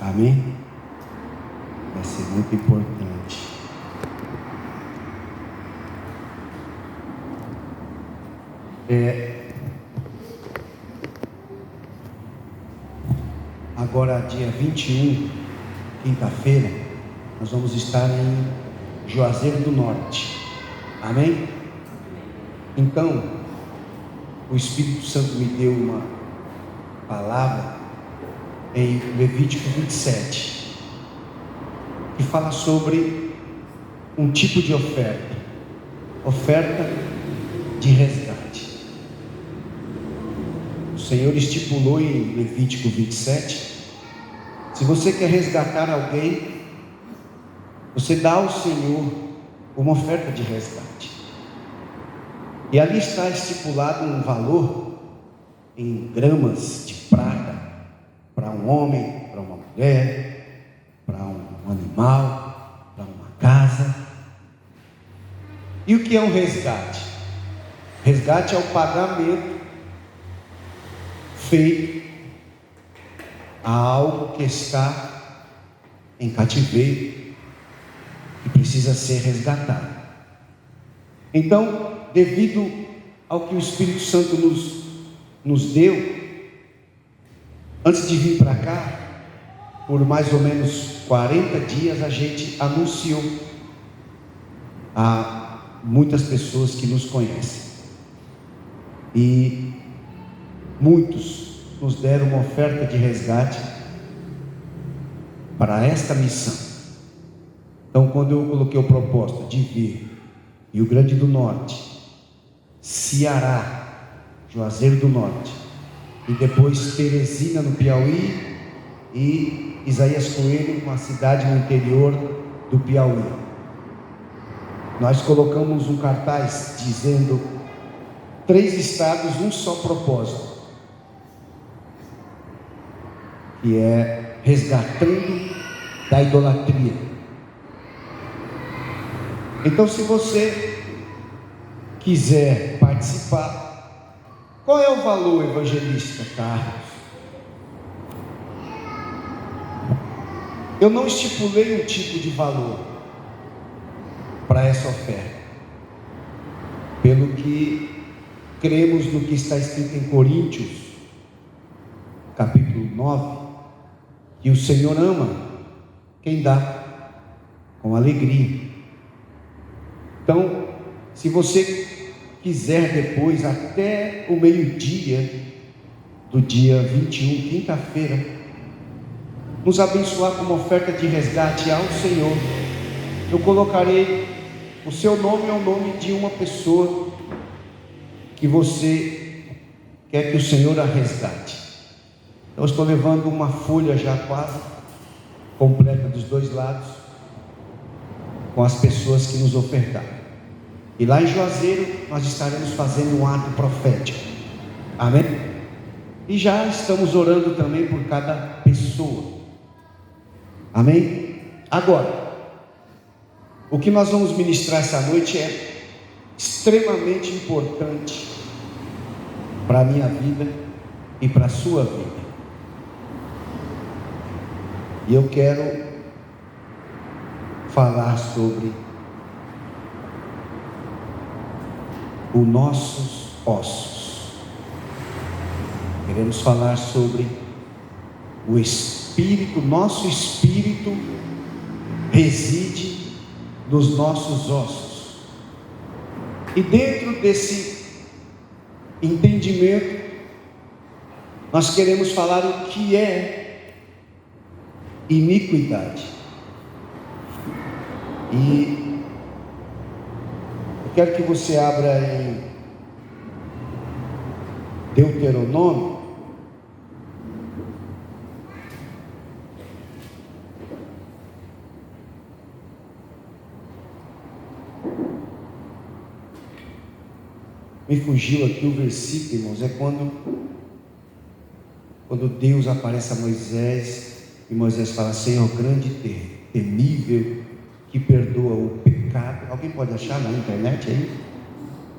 Amém? Vai ser muito importante. Agora, dia 21, quinta-feira, nós vamos estar em Juazeiro do Norte. Amém? Então, o Espírito Santo me deu uma palavra em Levítico 27, que fala sobre um tipo de oferta de resgate. O Senhor estipulou em Levítico 27, se você quer resgatar alguém, você dá ao Senhor uma oferta de resgate. E ali está estipulado um valor em gramas de prata para um homem, para uma mulher, para um animal, para uma casa. E o que é um resgate? Resgate é o pagamento feito a algo que está em cativeiro e precisa ser resgatado. Então, devido ao que o Espírito Santo nos deu, antes de vir para cá, por mais ou menos 40 dias, a gente anunciou a muitas pessoas que nos conhecem, e muitos nos deram uma oferta de resgate para esta missão. Então, quando eu coloquei o propósito de vir Rio Grande do Norte, Ceará, Juazeiro do Norte, e depois Teresina no Piauí, e Isaías Coelho, uma cidade no interior do Piauí, nós colocamos um cartaz dizendo 3 estados, um só propósito, que é resgatando da idolatria. Então, se você quiser participar, qual é o valor, evangelista Carlos? Eu não estipulei um tipo de valor para essa oferta, pelo que cremos no que está escrito em Coríntios, capítulo 9, que o Senhor ama quem dá com alegria. Então, se você quiser depois, até o meio-dia do dia 21, quinta-feira, nos abençoar com uma oferta de resgate ao Senhor, eu colocarei o seu nome ao nome de uma pessoa que você quer que o Senhor a resgate. Eu estou levando uma folha já quase completa dos 2 lados, com as pessoas que nos ofertaram. E lá em Juazeiro nós estaremos fazendo um ato profético. Amém? E já estamos orando também por cada pessoa. Amém? Agora, o que nós vamos ministrar essa noite é extremamente importante para a minha vida e para a sua vida. E eu quero falar sobre os nossos ossos. Queremos falar sobre o Espírito. Nosso Espírito reside nos nossos ossos. E dentro desse entendimento, nós queremos falar o que é iniquidade. E eu quero que você abra em Deuteronômio, me fugiu aqui o versículo, irmãos, é quando Deus aparece a Moisés, e Moisés fala: Senhor grande e temível, que perdoa o pecado. Alguém pode achar na internet aí,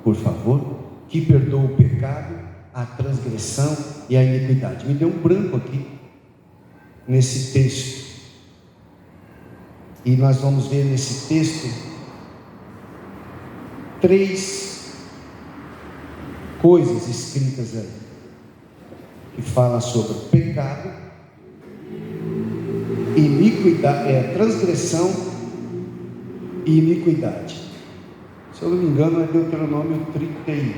por favor? Que perdoa o pecado, a transgressão e a iniquidade. Me deu um branco aqui. nesse texto. E nós vamos ver nesse texto 3 coisas escritas aí, que fala sobre pecado, iniquidade, transgressão e iniquidade. Se eu não me engano, é Deuteronômio 31,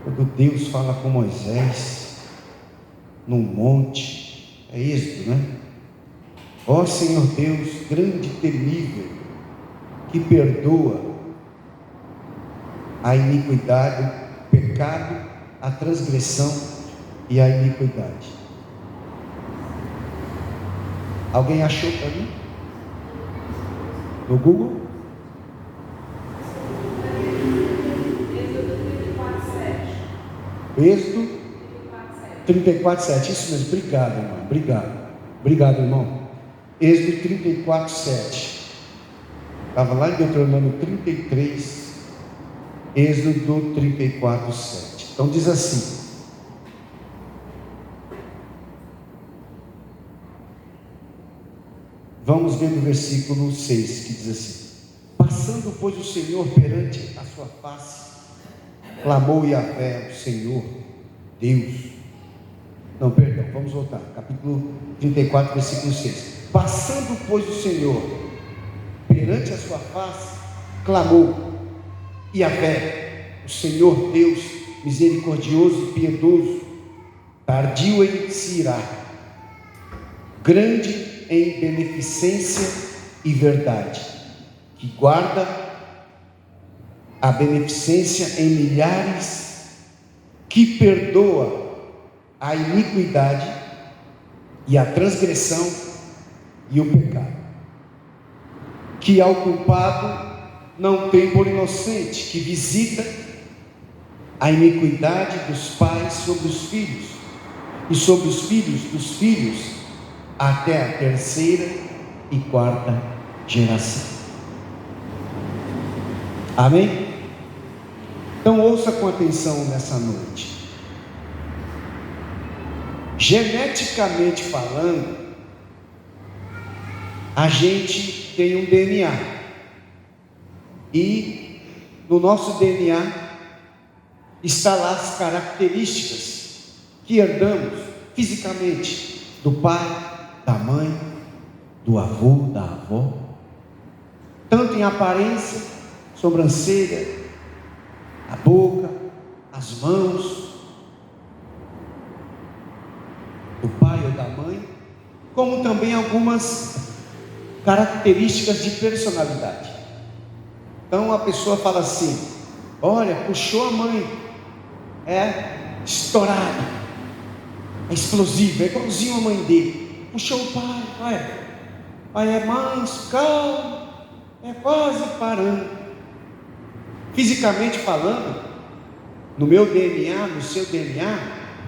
quando Deus fala com Moisés num monte, é Êxodo, né? Ó Senhor Deus, grande e temível, que perdoa a iniquidade, o pecado, a transgressão e a iniquidade. Alguém achou para mim? No Google? Êxodo 34:7. Isso mesmo, obrigado, irmão. Obrigado, irmão. Êxodo 34:7. Estava lá em Deuteronômio 33, Êxodo 34:7. Então diz assim: vamos ver no versículo 6, que diz assim: passando, pois, o Senhor perante a sua face, clamou Yahvé, o Senhor Deus. Não, perdão, vamos voltar. Capítulo 34, versículo 6. Passando, pois, o Senhor perante a sua face, clamou Yahvé, o Senhor Deus, misericordioso e piedoso, tardio em se irar, grande em beneficência e verdade, que guarda a beneficência em milhares, que perdoa a iniquidade e a transgressão e o pecado, que ao culpado não tem por inocente, que visita a iniquidade dos pais sobre os filhos, e sobre os filhos dos filhos, até a 3ª e 4ª geração. Amém? Então ouça com atenção nessa noite. Geneticamente falando, a gente tem um DNA, e no nosso DNA está lá as características que herdamos fisicamente do pai, da mãe, do avô, da avó, tanto em aparência, sobrancelha, a boca, as mãos do pai ou da mãe, como também algumas características de personalidade. Então a pessoa fala assim: olha, puxou a mãe, é estourado, é explosivo, é igualzinho a mãe dele. Puxou o pai, pai é manso, calmo, é quase parando. Fisicamente falando, no meu DNA, no seu DNA,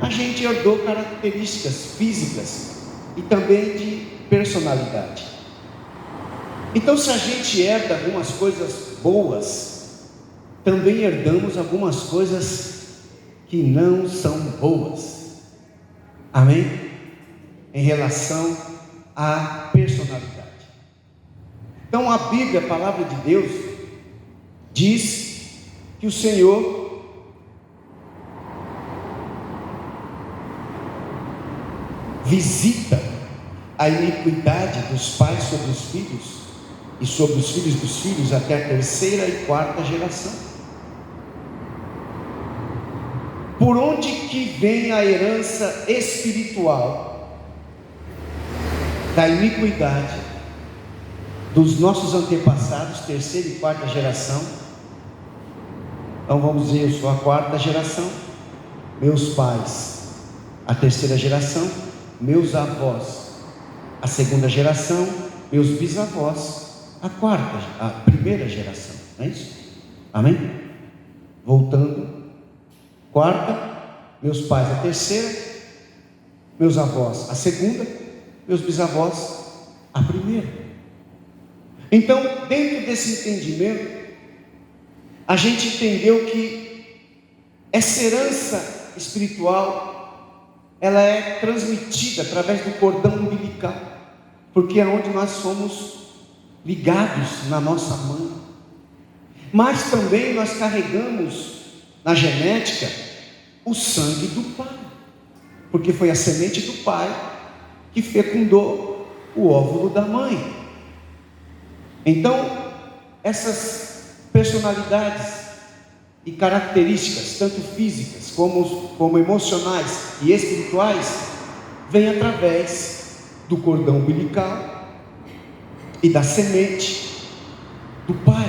a gente herdou características físicas e também de personalidade. Então, se a gente herda algumas coisas boas, também herdamos algumas coisas que não são boas. Amém? Em relação à personalidade. Então a Bíblia, a palavra de Deus, diz que o Senhor visita a iniquidade dos pais sobre os filhos, e sobre os filhos dos filhos até a 3ª e 4ª geração. Por onde que vem a herança espiritual da iniquidade dos nossos antepassados, 3ª e 4ª geração? Então vamos dizer, eu sou a 4ª geração, meus pais a 3ª geração, meus avós a 2ª geração, meus bisavós a 1ª geração, não é isso? Amém? Voltando, 4ª, meus pais a 3ª, meus avós a 2ª, meus bisavós a 1ª. Então, dentro desse entendimento, a gente entendeu que essa herança espiritual, ela é transmitida através do cordão umbilical, porque é onde nós somos ligados na nossa mãe. Mas também nós carregamos na genética o sangue do pai, porque foi a semente do pai que fecundou o óvulo da mãe. Então, essas personalidades e características, tanto físicas como emocionais e espirituais, vêm através do cordão umbilical e da semente do pai,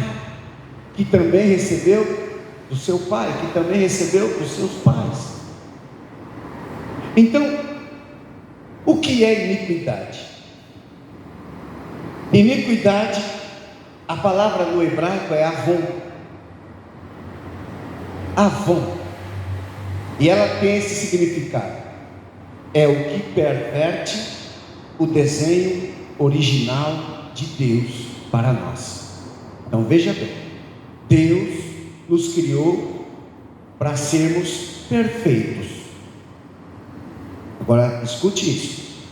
que também recebeu do seu pai, que também recebeu dos seus pais. Então, o que é iniquidade? Iniquidade, a palavra no hebraico é avon. Avon. E ela tem esse significado: é o que perverte o desenho original de Deus para nós. Então veja bem, Deus nos criou para sermos perfeitos. Agora escute isso.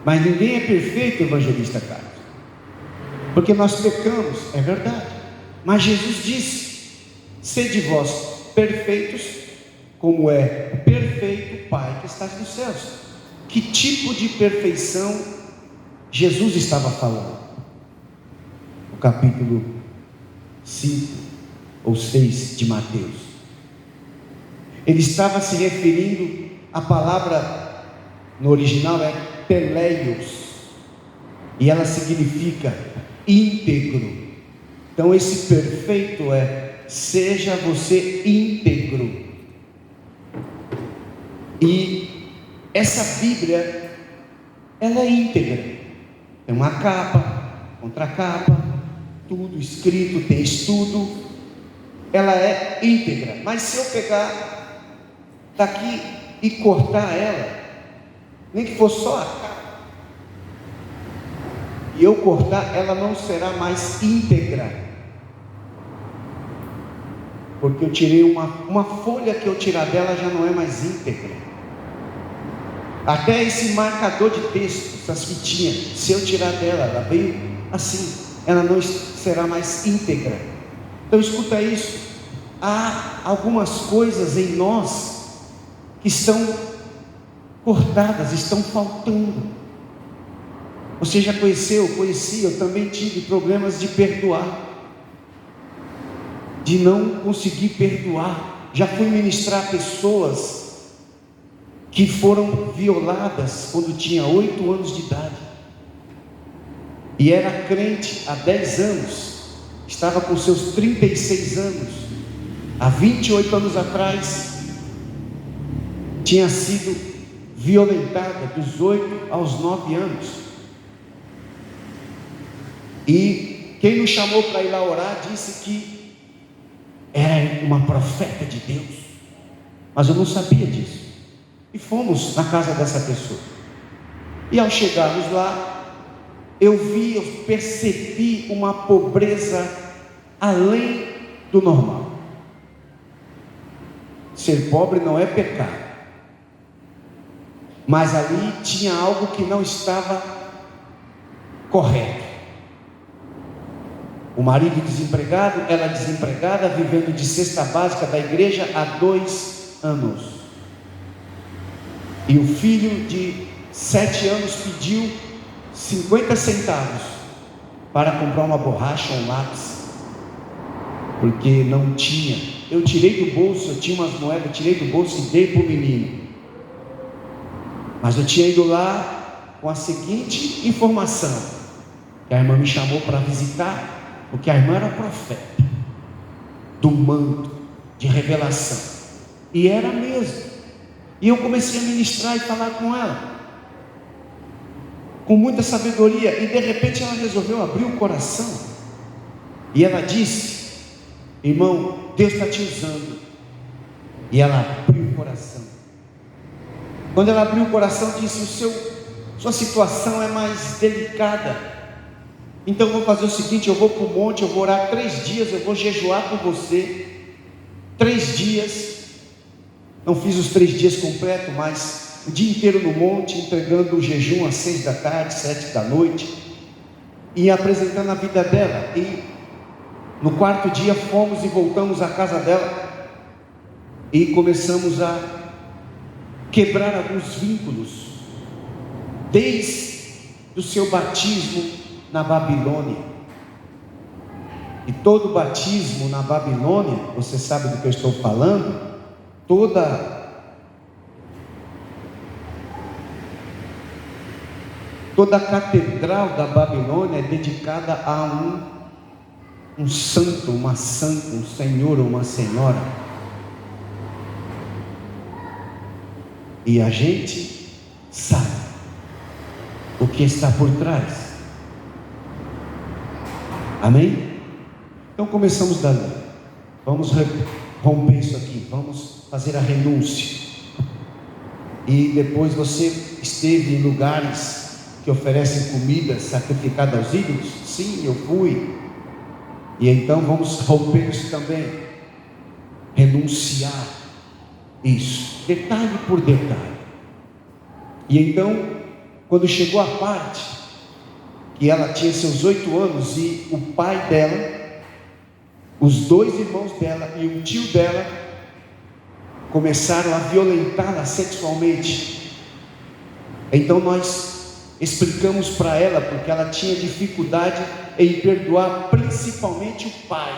Mas ninguém é perfeito, evangelista Carlos, porque nós pecamos, é verdade. Mas Jesus disse: sede vós perfeitos, como é o perfeito Pai que está nos céus. Que tipo de perfeição Jesus estava falando? No capítulo 5 ou 6 de Mateus, ele estava se referindo, a palavra no original é teleios, e ela significa íntegro. Então esse perfeito seja você íntegro. E essa Bíblia, ela é íntegra. Tem uma capa, contracapa, tudo escrito, tem estudo. Ela é íntegra. Mas se eu pegar daqui e cortar ela, nem que for só a capa, e eu cortar, ela não será mais íntegra, porque eu tirei uma folha, que eu tirar dela já não é mais íntegra. Até esse marcador de texto, essas fitinhas, se eu tirar dela, ela veio assim, ela não será mais íntegra. Então escuta isso: há algumas coisas em nós que estão cortadas, estão faltando. Você já conheci, eu também tive problemas de perdoar, de não conseguir perdoar. Já fui ministrar pessoas que foram violadas quando tinha 8 anos de idade, e era crente há 10 anos, estava com seus 36 anos, há 28 anos atrás, tinha sido violentada dos 8 aos 9 anos, e quem nos chamou para ir lá orar disse que era uma profeta de Deus, mas eu não sabia disso. E fomos na casa dessa pessoa, e ao chegarmos lá, eu percebi uma pobreza além do normal. Ser pobre não é pecado, mas ali tinha algo que não estava correto. O marido desempregado, ela desempregada, vivendo de cesta básica da igreja há 2 anos. E o filho de 7 anos pediu 50 centavos para comprar uma borracha ou um lápis, porque não tinha. Eu tirei do bolso, eu tinha umas moedas, tirei do bolso e dei para o menino. Mas eu tinha ido lá com a seguinte informação, que a irmã me chamou para visitar, porque a irmã era profeta do manto de revelação, e era mesmo. E eu comecei a ministrar e falar com ela, com muita sabedoria, e de repente ela resolveu abrir o coração, e ela disse: irmão, Deus está te usando. E ela abriu o coração. Quando ela abriu o coração, disse: sua situação é mais delicada, então eu vou fazer o seguinte, eu vou para o monte, eu vou orar 3 dias, eu vou jejuar por você, 3 dias, não fiz os 3 dias completos, mas o dia inteiro no monte, entregando o jejum às 6 da tarde, 7 da noite, e apresentando a vida dela. E no quarto dia fomos e voltamos à casa dela, e começamos a quebrar alguns vínculos, desde o seu batismo na Babilônia. E todo batismo na Babilônia, você sabe do que eu estou falando, toda a catedral da Babilônia é dedicada a um santo, uma santa, um senhor ou uma senhora. E a gente sabe o que está por trás. Amém? Então começamos dali. Vamos romper isso aqui. Vamos fazer a renúncia. E depois você esteve em lugares que oferecem comida sacrificada aos ídolos? Sim, eu fui. E então vamos romper isso também. Renunciar isso, detalhe por detalhe. E então, quando chegou a parte que ela tinha seus 8 anos e o pai dela, os 2 irmãos dela e o tio dela começaram a violentá-la sexualmente. Então nós explicamos para ela, porque ela tinha dificuldade em perdoar, principalmente o pai.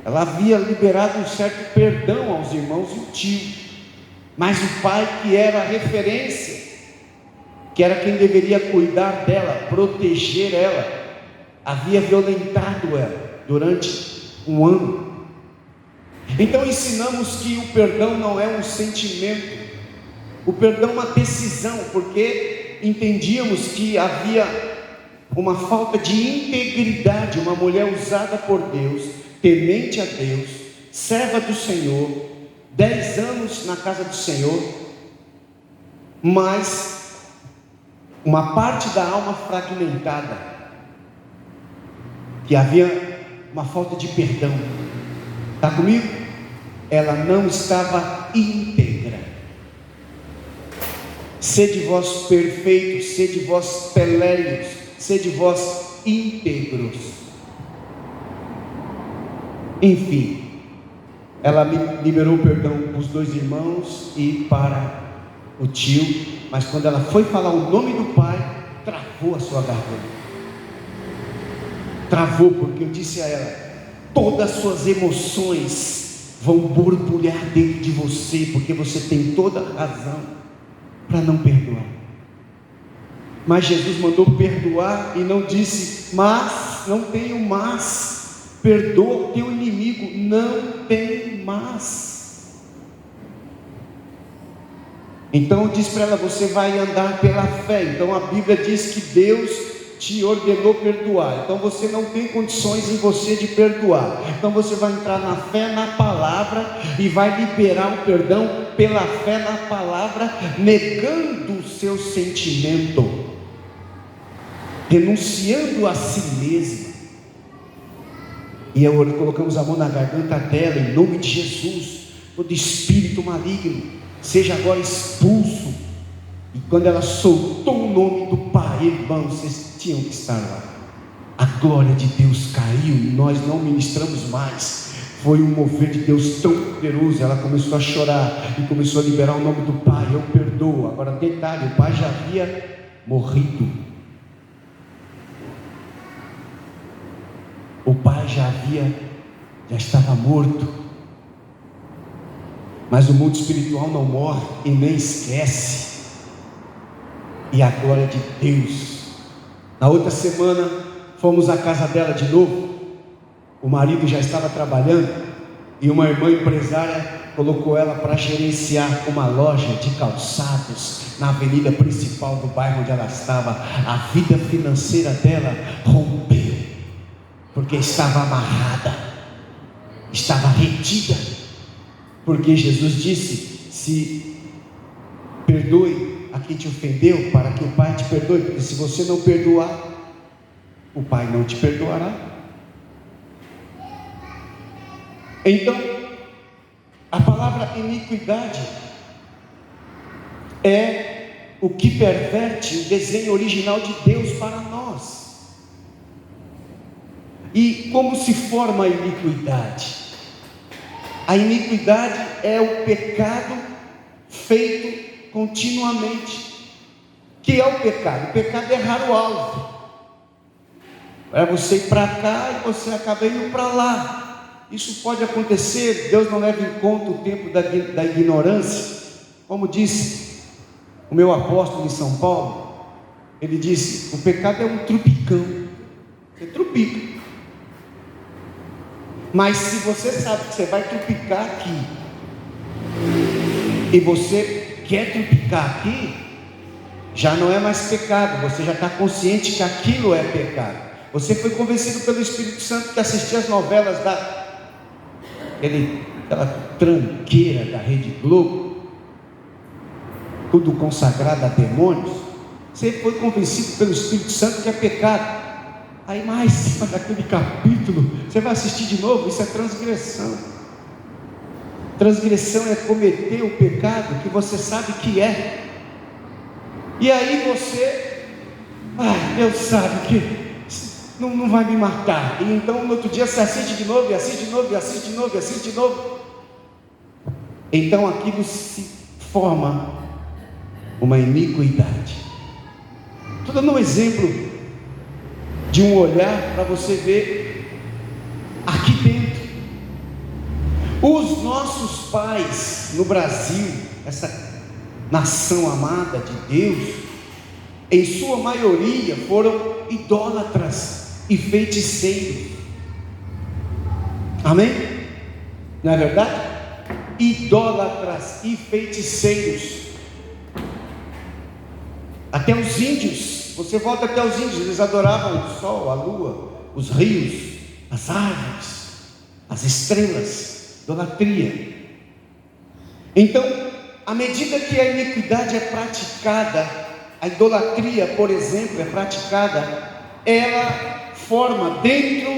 Ela havia liberado um certo perdão aos irmãos e o tio, mas o pai, que era a referência, que era quem deveria cuidar dela, proteger ela, havia violentado ela durante 1 ano. Então ensinamos que o perdão não é um sentimento, o perdão é uma decisão, porque entendíamos que havia uma falta de integridade. Uma mulher usada por Deus, temente a Deus, serva do Senhor, 10 anos na casa do Senhor, mas uma parte da alma fragmentada, que havia uma falta de perdão. Está comigo? Ela não estava íntegra. Sede vós perfeitos, sede vós peleios, sede vós íntegros. Enfim, ela liberou perdão para os 2 irmãos e para o tio, mas quando ela foi falar o nome do pai, travou a sua garganta. Travou, porque eu disse a ela: todas as suas emoções vão borbulhar dentro de você, porque você tem toda a razão para não perdoar. Mas Jesus mandou perdoar e não disse: mas, não tenho mas, perdoa o teu inimigo. Não tem mas. Então eu disse para ela: você vai andar pela fé. Então a Bíblia diz que Deus te ordenou perdoar, então você não tem condições em você de perdoar. Então você vai entrar na fé, na palavra, e vai liberar o perdão pela fé na palavra, negando o seu sentimento, renunciando a si mesmo. E colocamos a mão na garganta dela, em nome de Jesus. Todo espírito maligno seja agora expulso. E quando ela soltou o nome do pai, irmãos, vocês tinham que estar lá. A glória de Deus caiu e nós não ministramos mais. Foi um mover de Deus tão poderoso. Ela começou a chorar e começou a liberar o nome do pai. Eu perdoo. Agora detalhe, o pai já havia morrido. O pai já estava morto. Mas o mundo espiritual não morre e nem esquece. E a glória de Deus. Na outra semana fomos à casa dela de novo. O marido já estava trabalhando e uma irmã empresária colocou ela para gerenciar uma loja de calçados na avenida principal do bairro onde ela estava. A vida financeira dela rompeu, porque estava amarrada, estava retida, porque Jesus disse: se perdoe a quem te ofendeu, para que o Pai te perdoe, porque se você não perdoar, o Pai não te perdoará. Então, a palavra iniquidade é o que perverte o desenho original de Deus para nós. E como se forma a iniquidade? A iniquidade é o pecado feito continuamente. O que é o pecado? O pecado é errar o alvo. É você ir para cá e você acaba indo para lá. Isso pode acontecer. Deus não leva em conta o tempo da ignorância. Como disse o meu apóstolo em São Paulo, ele disse: o pecado é um trupicão. Você trupica. Mas se você sabe que você vai trupicar aqui, e você quer trupicar aqui, já não é mais pecado. Você já está consciente que aquilo é pecado. Você foi convencido pelo Espírito Santo que assistia as novelas daquela tranqueira da Rede Globo, tudo consagrado a demônios. Você foi convencido pelo Espírito Santo que é pecado. Aí mais naquele capítulo você vai assistir de novo. Isso é transgressão. Transgressão é cometer o pecado que você sabe que é. E aí você, Deus sabe que não vai me matar. E então no outro dia você assiste de novo, e assiste de novo, e assiste de novo, e assiste de novo. Então aquilo se forma uma iniquidade. Estou dando um exemplo de um olhar para você ver aqui dentro. Os nossos pais no Brasil, essa nação amada de Deus, em sua maioria foram idólatras e feiticeiros. Amém? Não é verdade? Idólatras e feiticeiros. Até os índios, você volta até os índios, eles adoravam o sol, a lua, os rios, as árvores, as estrelas, idolatria. Então, à medida que a iniquidade é praticada, a idolatria, por exemplo, é praticada, ela forma dentro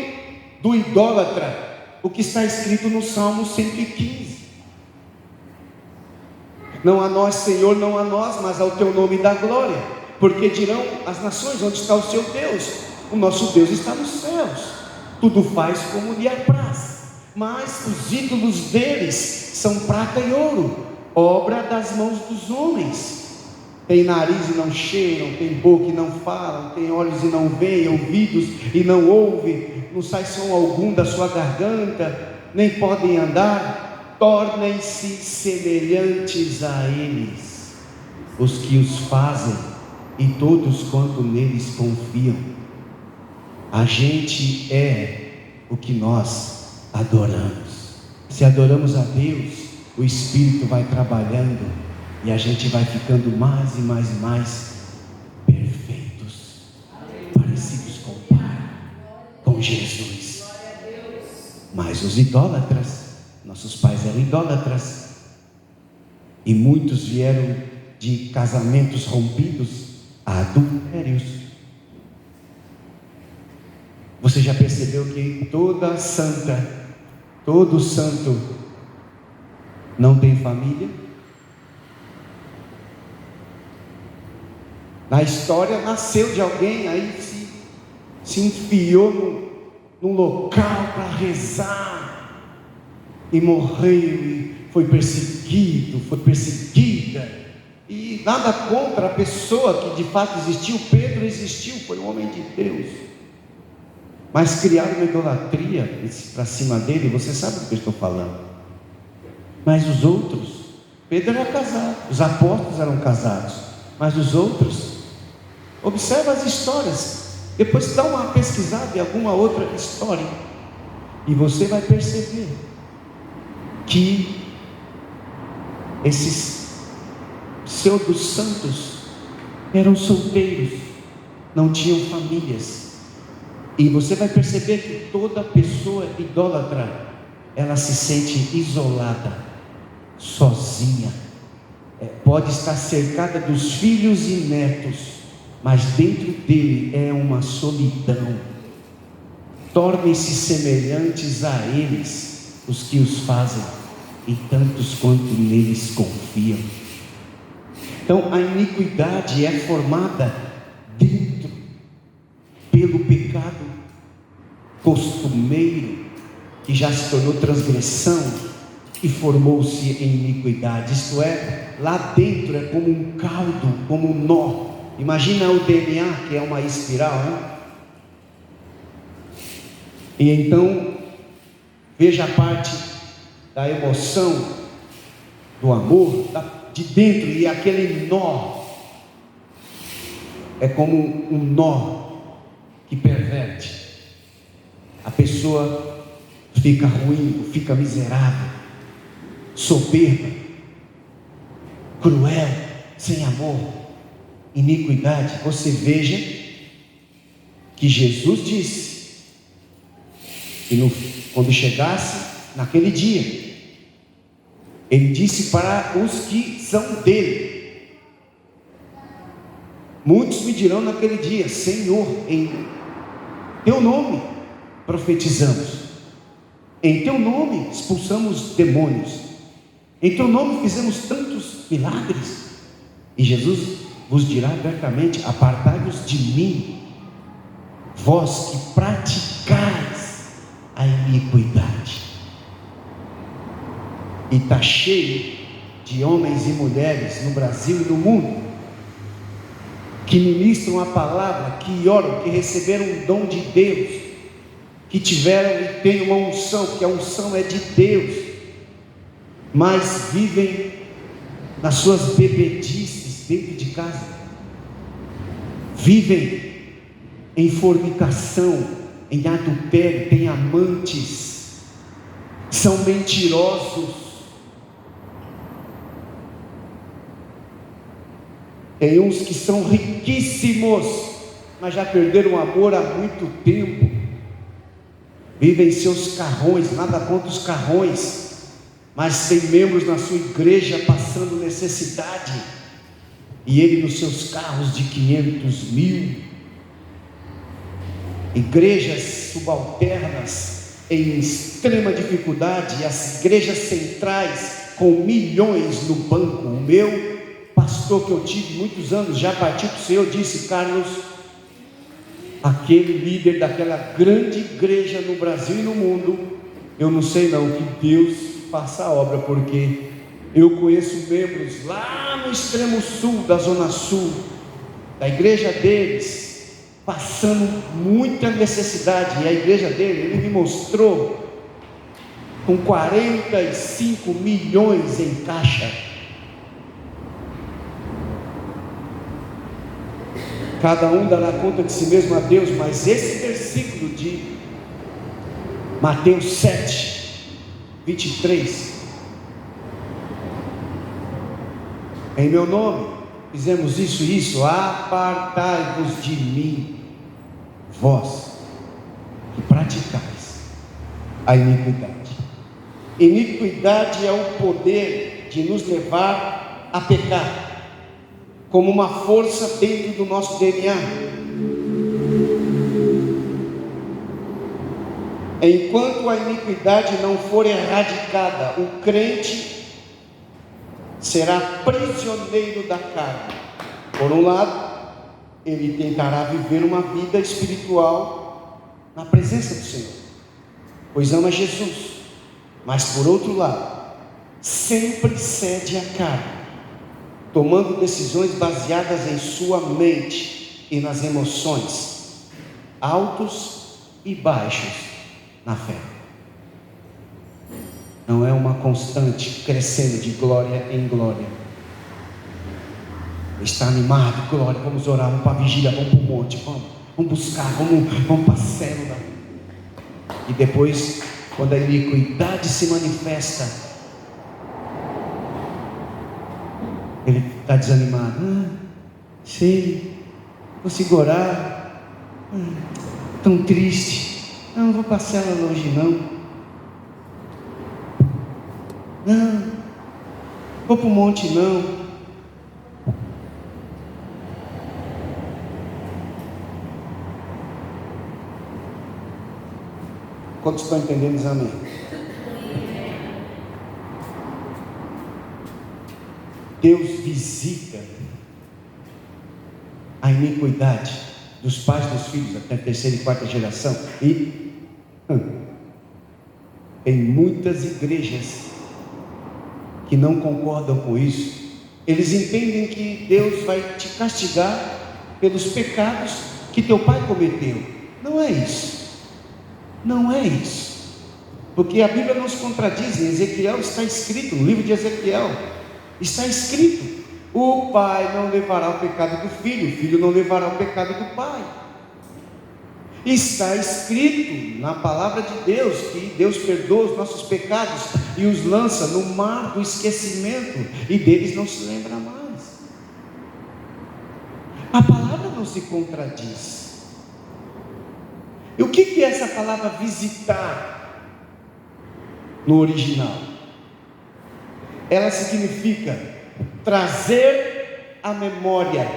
do idólatra o que está escrito no Salmo 115. Não a nós, Senhor, não a nós, mas ao teu nome da glória, porque dirão as nações: onde está o seu Deus? O nosso Deus está nos céus, tudo faz como lhe apraz. Mas os ídolos deles são prata e ouro, obra das mãos dos homens. Tem nariz e não cheiram, tem boca e não falam, tem olhos e não veem, ouvidos e não ouvem, não sai som algum da sua garganta, nem podem andar. Tornem-se semelhantes a eles os que os fazem e todos quanto neles confiam. A gente é o que nós adoramos. Se adoramos a Deus, o Espírito vai trabalhando e a gente vai ficando mais e mais e mais perfeitos, parecidos com o Pai, com Jesus. Mas os idólatras, nossos pais eram idólatras, e muitos vieram de casamentos rompidos a adultérios. Você já percebeu que toda santa, todo santo não tem família? Na história nasceu de alguém, aí se enfiou num local para rezar, e morreu, e foi perseguido, foi perseguida, e nada contra a pessoa que de fato existiu. Pedro existiu, foi um homem de Deus, mas criaram uma idolatria para cima dele. Você sabe do que eu estou falando. Mas os outros, Pedro era casado, os apóstolos eram casados, mas os outros, observa as histórias, depois dá uma pesquisada em alguma outra história, e você vai perceber que esses pseudos santos eram solteiros, não tinham famílias. E você vai perceber que toda pessoa idólatra, ela se sente isolada, sozinha. Pode estar cercada dos filhos e netos, mas dentro dele é uma solidão. Tornem-se semelhantes a eles os que os fazem, e tantos quanto neles confiam. Então a iniquidade é formada dentro pelo pecado costumeiro, que já se tornou transgressão e formou-se em iniquidade. Isto é, lá dentro é como um caldo, como um nó. Imagina o DNA, que é uma espiral, né? E então, veja a parte da emoção, do amor, de dentro, e aquele nó é como um nó que perverte. A pessoa fica ruim, fica miserável, soberba, cruel, sem amor, iniquidade. Você veja que Jesus disse que quando chegasse naquele dia, Ele disse para os que são dele: muitos me dirão naquele dia: Senhor, em teu nome profetizamos, em teu nome expulsamos demônios, em teu nome fizemos tantos milagres. E Jesus vos dirá abertamente: apartai-vos de mim, vós que praticais a iniquidade. E está cheio de homens e mulheres no Brasil e no mundo que ministram a palavra, que oram, que receberam um dom de Deus, que tiveram e têm uma unção, que a unção é de Deus, mas vivem nas suas bebedices dentro de casa, vivem em fornicação, em adultério, têm amantes, são mentirosos. Tem uns que são riquíssimos, mas já perderam o amor há muito tempo. Vivem seus carrões, nada contra os carrões, mas tem membros na sua igreja passando necessidade, e ele nos seus carros de 500 mil. Igrejas subalternas em extrema dificuldade, e as igrejas centrais com milhões no banco. O meu pastor que eu tive muitos anos, já partiu para o Senhor, disse: Carlos, aquele líder daquela grande igreja no Brasil e no mundo, eu não sei não, que Deus faça a obra, porque eu conheço membros lá no extremo sul, da zona sul, da igreja deles, passando muita necessidade. E a igreja dele, ele me mostrou com 45 milhões em caixa. Cada um dará conta de si mesmo a Deus. Mas esse versículo de Mateus 7, 23: em meu nome fizemos isso e isso, apartai-vos de mim, vós que praticais a iniquidade. Iniquidade é o poder de nos levar a pecar, como uma força dentro do nosso DNA. Enquanto a iniquidade não for erradicada, o crente será prisioneiro da carne. Por um lado, ele tentará viver uma vida espiritual na presença do Senhor, pois ama Jesus. Mas por outro lado, sempre cede à carne, tomando decisões baseadas em sua mente e nas emoções, altos e baixos na fé. Não é uma constante crescendo de glória em glória. Está animado, glória, vamos orar, vamos para a vigília, vamos para o monte, vamos buscar, vamos para a célula. E depois, quando a iniquidade se manifesta, ele está desanimado. Sei, consigo orar, tão triste, não vou para a célula hoje não, vou para o monte não. Quantos estão entendendo? Diz amém. Deus visita iniquidade dos pais dos filhos, até a terceira e quarta geração. E em muitas igrejas que não concordam com isso, eles entendem que Deus vai te castigar pelos pecados que teu pai cometeu. Não é isso. Não é isso. Porque a Bíblia não se contradiz. Em Ezequiel está escrito, no livro de Ezequiel, está escrito: o pai não levará o pecado do filho, o filho não levará o pecado do pai. Está escrito na palavra de Deus que Deus perdoa os nossos pecados e os lança no mar do esquecimento, e deles não se lembra mais. A palavra não se contradiz. E o que é essa palavra visitar no original? Ela significa trazer à memória.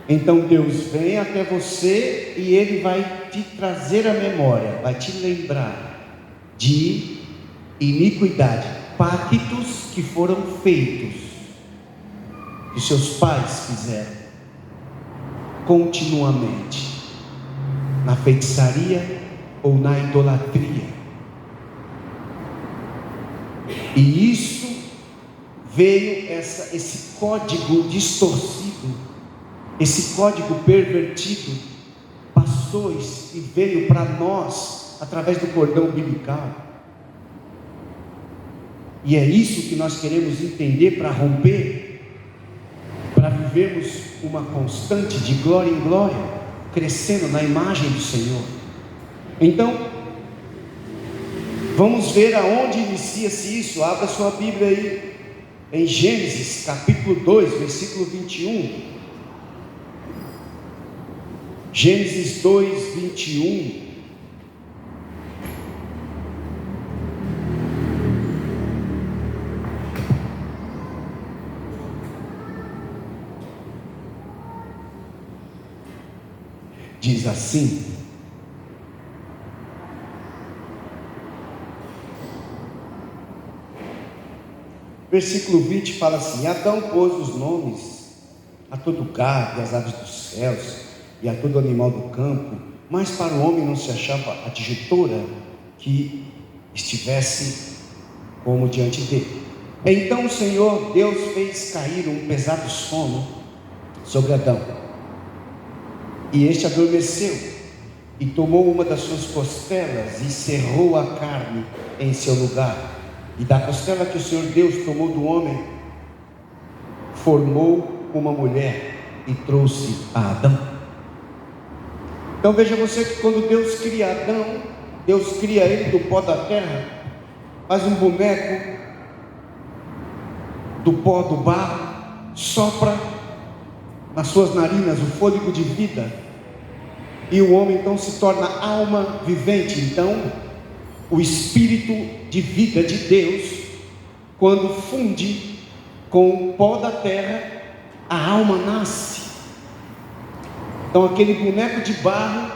Então Deus vem até você e Ele vai te trazer à memória, vai te lembrar de iniquidade, pactos que foram feitos, que seus pais fizeram continuamente, na feitiçaria ou na idolatria. E isso veio, esse código distorcido, esse código pervertido, passou e veio para nós através do cordão umbilical. E é isso que nós queremos entender para romper, para vivermos uma constante de glória em glória, crescendo na imagem do Senhor. Então, vamos ver aonde inicia-se isso. Abra sua Bíblia aí, em Gênesis capítulo 2, versículo 21. Gênesis 2, 21. Diz assim: versículo 20 fala assim: Adão pôs os nomes a todo gado e às aves dos céus e a todo animal do campo, mas para o homem não se achava adjutora que estivesse como diante dele. Então o Senhor Deus fez cair um pesado sono sobre Adão, e este adormeceu, e tomou uma das suas costelas e cerrou a carne em seu lugar, e da costela que o Senhor Deus tomou do homem, formou uma mulher e trouxe a Adão. Então veja você que quando Deus cria Adão, Deus cria ele do pó da terra, faz um boneco do pó do barro, sopra nas suas narinas o fôlego de vida, e o homem então se torna alma vivente. Então o espírito de vida de Deus, quando funde com o pó da terra, a alma nasce. Então aquele boneco de barro,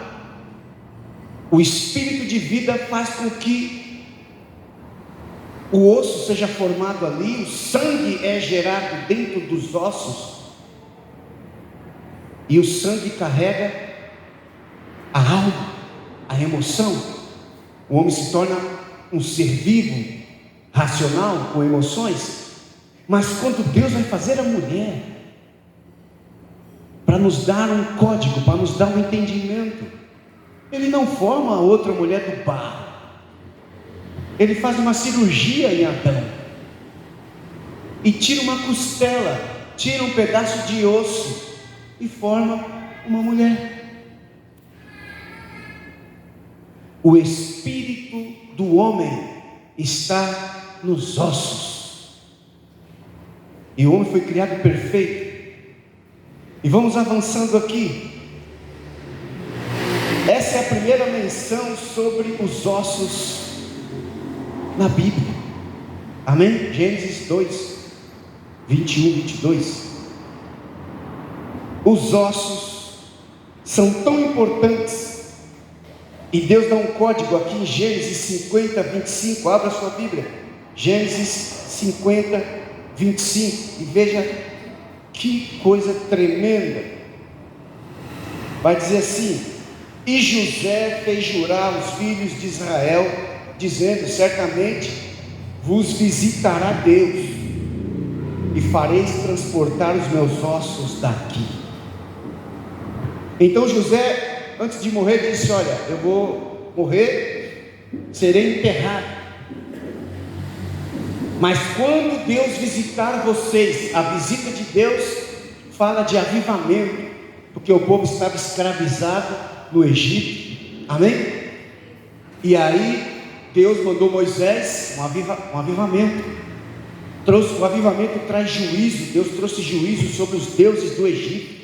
o espírito de vida faz com que o osso seja formado ali, o sangue é gerado dentro dos ossos, e o sangue carrega a alma, a emoção. O homem se torna um ser vivo, racional, com emoções. Mas quando Deus vai fazer a mulher, para nos dar um código, para nos dar um entendimento, Ele não forma a outra mulher do barro, Ele faz uma cirurgia em Adão, e tira uma costela, tira um pedaço de osso, e forma uma mulher. O espírito do homem está nos ossos, e o homem foi criado perfeito. E vamos avançando aqui. Essa é a primeira menção sobre os ossos na Bíblia. Amém? Gênesis 2, 21, 22. Os ossos são tão importantes, e Deus dá um código aqui em Gênesis 50, 25. Abra sua Bíblia, Gênesis 50, 25, e veja Que coisa tremenda. Vai dizer assim: e José fez jurar os filhos de Israel, dizendo: certamente vos visitará Deus, e fareis transportar os meus ossos daqui. Então José, antes de morrer, disse: olha, eu vou morrer, serei enterrado, mas quando Deus visitar vocês, a visita de Deus fala de avivamento, porque o povo estava escravizado no Egito, amém? E aí Deus mandou Moisés, um avivamento, o avivamento traz juízo. Deus trouxe juízo sobre os deuses do Egito,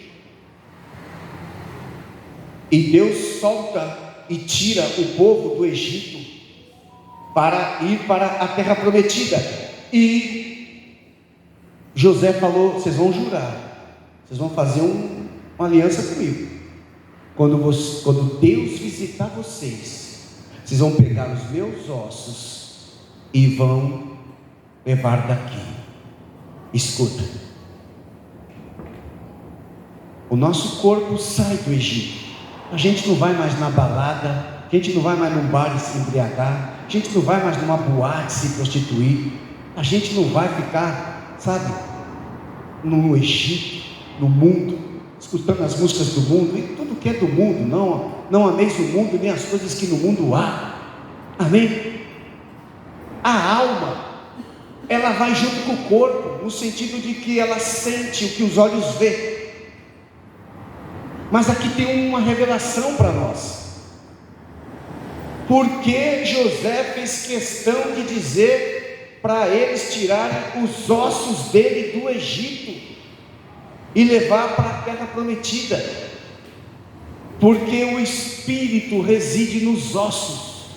e Deus solta e tira o povo do Egito para ir para a terra prometida. E José falou: vocês vão jurar, vocês vão fazer uma aliança comigo. Quando Deus visitar vocês, vocês vão pegar os meus ossos e vão levar daqui. Escuta, o nosso corpo sai do Egito. A gente não vai mais na balada, a gente não vai mais num bar e se embriagar, a gente não vai mais numa boate se prostituir, a gente não vai ficar, sabe, no Egito, no mundo, escutando as músicas do mundo e tudo que é do mundo. Não ameis o mundo nem as coisas que no mundo há, amém? A alma, ela vai junto com o corpo, no sentido de que ela sente o que os olhos vê. Mas aqui tem uma revelação para nós, porque José fez questão de dizer para eles tirarem os ossos dele do Egito e levar para a terra prometida, porque o Espírito reside nos ossos.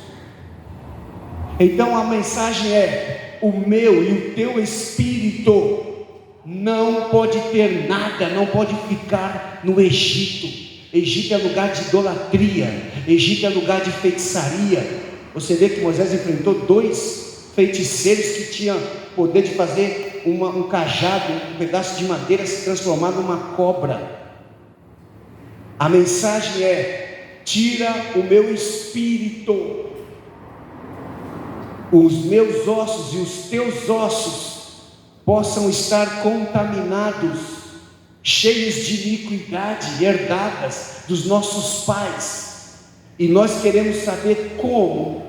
Então a mensagem é: o meu e o teu espírito não pode ter nada, não pode ficar no Egito. Egito é lugar de idolatria, Egito é lugar de feitiçaria. Você vê que Moisés enfrentou 2 feiticeiros que tinham poder de fazer um cajado, um pedaço de madeira se transformar numa cobra. A mensagem é: tira o meu espírito, os meus ossos e os teus ossos possam estar contaminados, cheios de iniquidade herdadas dos nossos pais, e nós queremos saber como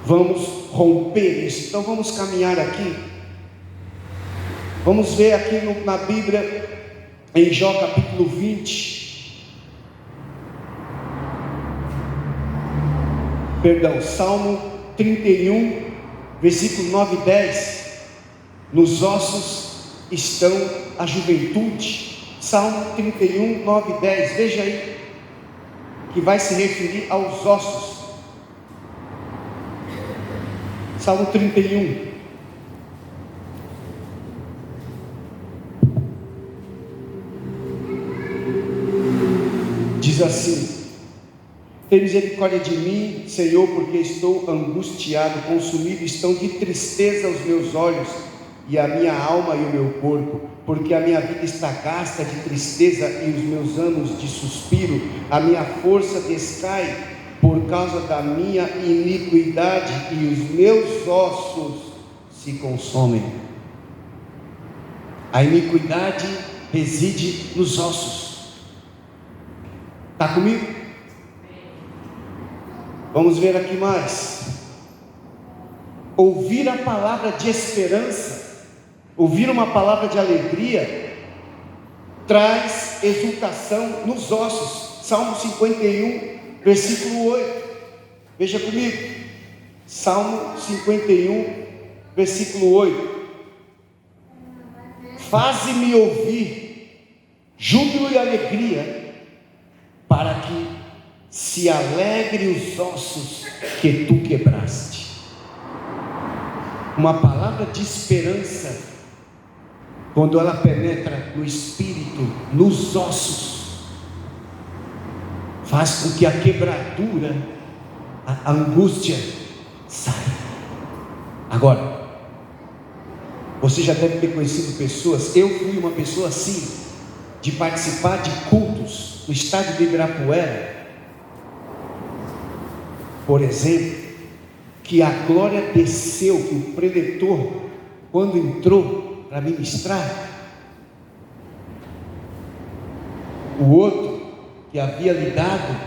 vamos romper isso. Então vamos caminhar aqui, vamos ver aqui na Bíblia, em Jó capítulo 20, Salmo 31, versículo 9 e 10, nos ossos estão a juventude. Salmo 31, 9 e 10, veja aí, que vai se referir aos ossos. Salmo 31, diz assim: tem misericórdia de mim, Senhor, porque estou angustiado, consumido estão de tristeza os meus olhos, e a minha alma e o meu corpo, porque a minha vida está gasta de tristeza e os meus anos de suspiro, a minha força descai por causa da minha iniquidade, e os meus ossos se consomem. A iniquidade reside nos ossos. Está comigo? Vamos ver aqui mais. Ouvir a palavra de esperança, ouvir uma palavra de alegria, traz exultação nos ossos. Salmo 51, versículo 8, veja comigo, Salmo 51, versículo 8: faze-me ouvir júbilo e alegria, para que se alegre os ossos que tu quebraste. Uma palavra de esperança, quando ela penetra no espírito, nos ossos, faz com que a quebradura, a angústia saia. Agora, Você já deve ter conhecido pessoas, eu fui uma pessoa assim, de participar de cultos no estádio de Ibirapuera, por exemplo, que a glória desceu, que o preletor, quando entrou para ministrar, o outro que havia lhe dado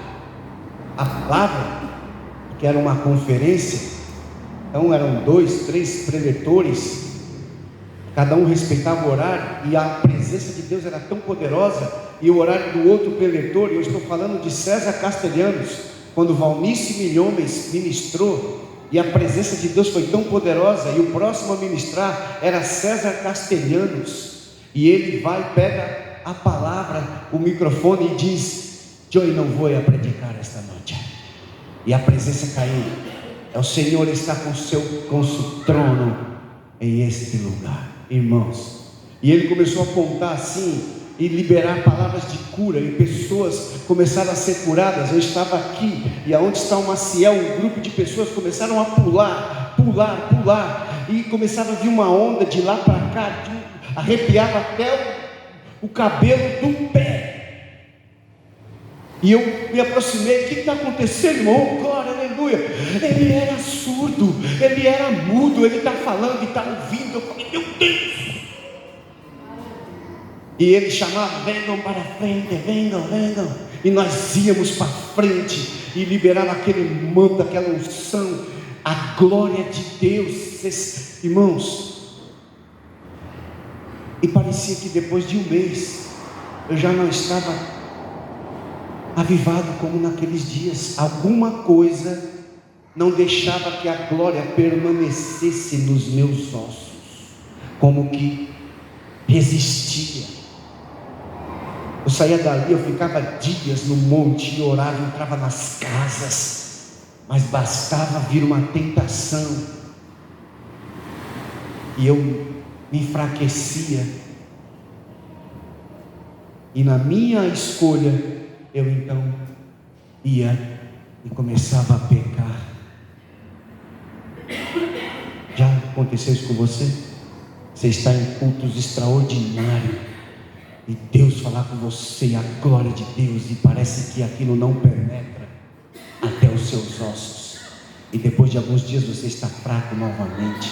a palavra, que era uma conferência, então eram 2, 3 preletores, cada um respeitava o horário, e a presença de Deus era tão poderosa, e o horário do outro preletor, eu estou falando de César Castelhanos, quando Valnice Milhomens ministrou, e a presença de Deus foi tão poderosa, e o próximo a ministrar era César Castelhanos, e ele vai, pega a palavra, o microfone e diz: eu não vou predicar esta noite, e a presença caiu. O Senhor está com seu trono em este lugar, irmãos. E ele começou a apontar assim e liberar palavras de cura, e pessoas começaram a ser curadas. Eu estava aqui, e aonde está o Maciel, um grupo de pessoas começaram a pular, e começava a vir uma onda de lá para cá, arrepiava até o cabelo do pé. E eu me aproximei: o que está acontecendo, irmão? Oh, glória, aleluia. Ele era surdo, ele era mudo, ele está falando e está ouvindo. Eu falei: meu Deus. E ele chamava: venham para frente, venham. E nós íamos para frente e liberava aquele manto, aquela unção, a glória de Deus, irmãos. E parecia que depois de um mês eu já não estava avivado como naqueles dias. Alguma coisa não deixava que a glória permanecesse nos meus ossos, como que resistia. Eu saía dali, eu ficava dias no monte e orava, entrava nas casas, mas bastava vir uma tentação e eu me enfraquecia, e na minha escolha eu então ia e começava a pecar. Já aconteceu isso com você? Você está em cultos extraordinários e Deus falar com você, e a glória de Deus, e parece que aquilo não penetra até os seus ossos, e depois de alguns dias você está fraco novamente.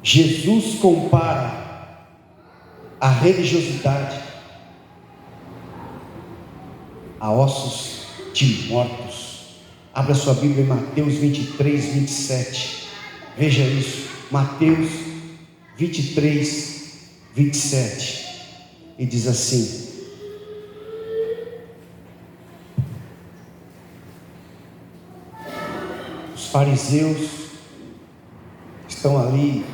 Jesus compara a religiosidade a ossos de mortos. Abra sua Bíblia em Mateus 23, 27. Veja isso, Mateus 23, 27. E diz assim: os fariseus estão ali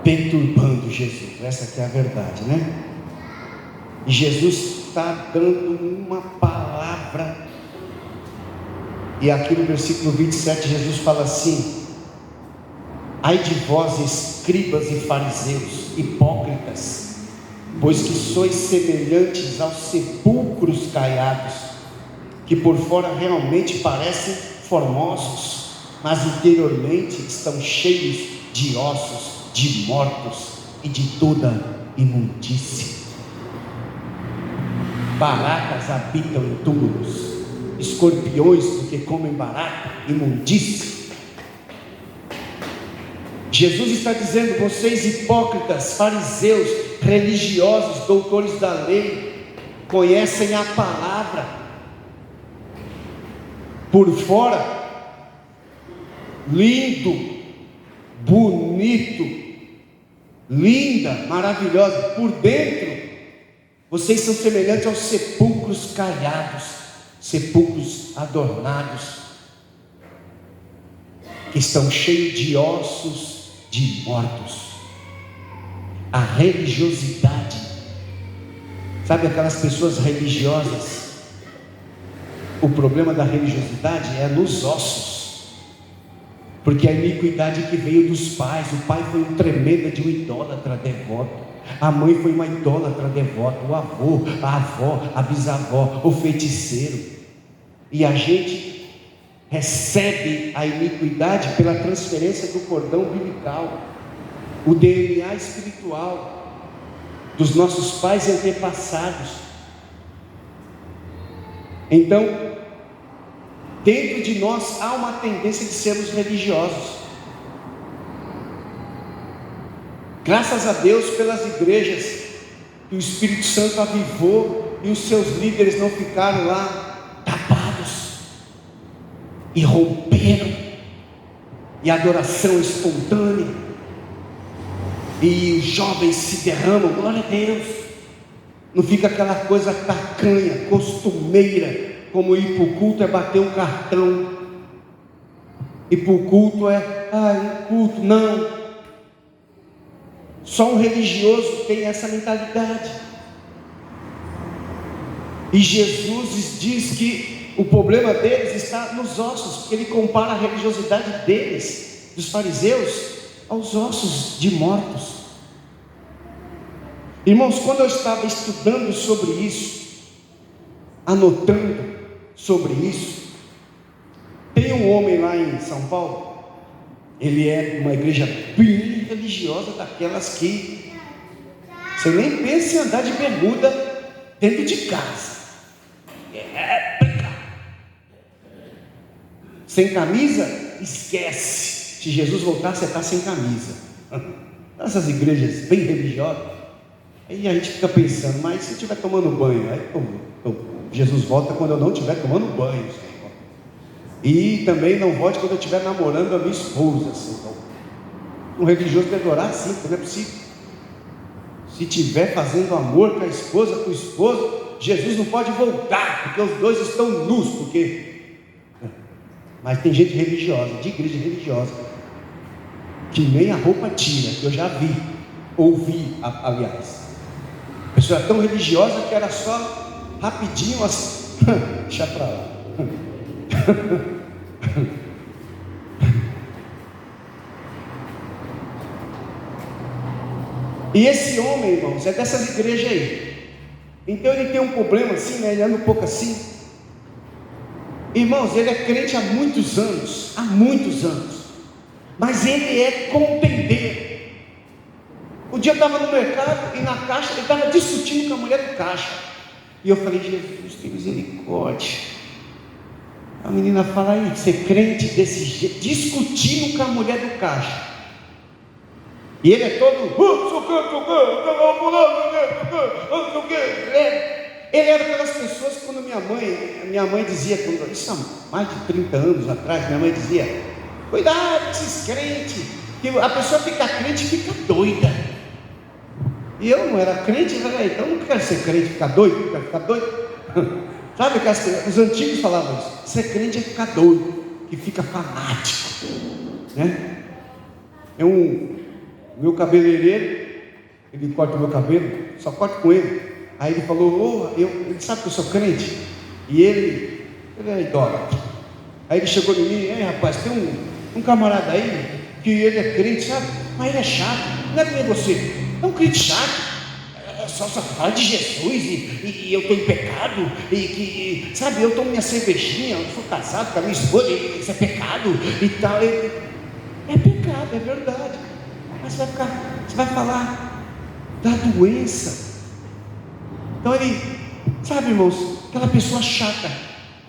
perturbando Jesus, essa que é a verdade, né? E Jesus está dando uma palavra, e aqui no versículo 27 Jesus fala assim: ai de vós, escribas e fariseus, hipócritas, pois que sois semelhantes aos sepulcros caiados, que por fora realmente parecem formosos, mas interiormente estão cheios de ossos de mortos e de toda imundície. Baratas habitam em túmulos, escorpiões porque comem barata, imundície. Jesus está dizendo: vocês hipócritas, fariseus, religiosos, doutores da lei, conhecem a palavra, por fora lindo, bonito, linda, maravilhosa, por dentro vocês são semelhantes aos sepulcros caiados, sepulcros adornados, que estão cheios de ossos de mortos. A religiosidade, sabe aquelas pessoas religiosas, o problema da religiosidade é nos ossos, porque a iniquidade que veio dos pais, o pai foi um tremendo de um idólatra devoto, a mãe foi uma idólatra devota, o avô, a avó, a bisavó, o feiticeiro. E a gente recebe a iniquidade pela transferência do cordão umbilical, o DNA espiritual dos nossos pais e antepassados. Então, dentro de nós há uma tendência de sermos religiosos. Graças a Deus pelas igrejas que o Espírito Santo avivou e os seus líderes não ficaram lá tapados e romperam, e adoração espontânea, e os jovens se derramam, glória a Deus. Não fica aquela coisa tacanha, costumeira, como ir para o culto é bater um cartão, ir para o culto é, culto, não. Só um religioso tem essa mentalidade. E Jesus diz que o problema deles está nos ossos, porque ele compara a religiosidade deles, dos fariseus, aos ossos de mortos. Irmãos, quando eu estava estudando sobre isso, anotando sobre isso, tem um homem lá em São Paulo, ele é de uma igreja bem religiosa, daquelas que você nem pensa em andar de bermuda dentro de casa, sem camisa, esquece. Se Jesus voltar, você está sem camisa. Essas igrejas bem religiosas, aí a gente fica pensando, mas se eu estiver tomando banho, aí Jesus volta quando eu não estiver tomando banho, Senhor. E também não volte quando eu estiver namorando a minha esposa, Senhor. Um religioso deve orar assim, porque não é possível. Se estiver fazendo amor com a esposa, com o esposo, Jesus não pode voltar, porque os dois estão nus, Mas tem gente religiosa, de igreja religiosa, que nem a roupa tira, que eu já vi, ouvi, aliás. A pessoa é tão religiosa que era só rapidinho assim, deixa pra lá. E esse homem, irmãos, é dessas igrejas aí. Então ele tem um problema assim, né? Ele anda um pouco assim. Irmãos, ele é crente há muitos anos, mas ele é contendeiro. Um dia eu estava no mercado e na caixa, ele estava discutindo com a mulher do caixa. E eu falei, Jesus, tem misericórdia. A menina fala, aí, ser crente desse jeito, discutindo com a mulher do caixa. E ele é todo, ele era aquelas pessoas que quando minha mãe dizia, isso há mais de 30 anos atrás, minha mãe dizia, cuidado com esses crentes, que a pessoa fica crente e fica doida. E eu não era crente, eu falei, então eu não quero ser crente e ficar doido, quero ficar doido. Sabe que os antigos falavam isso, ser crente é ficar doido, que fica fanático, né? Meu cabeleireiro, ele corta o meu cabelo, só corta com ele. Aí ele falou, ele sabe que eu sou crente? E ele é idólatra. Aí ele chegou em mim, rapaz, tem um camarada aí, que ele é crente, sabe? Mas ele é chato, não é que nem você, é um crente chato. Só fala de Jesus e eu estou em pecado, e sabe, eu tomo minha cervejinha, eu sou casado com a minha esposa, isso é pecado e tal. É pecado, é verdade. Mas você vai falar da doença. Então ele, sabe, irmãos, aquela pessoa chata.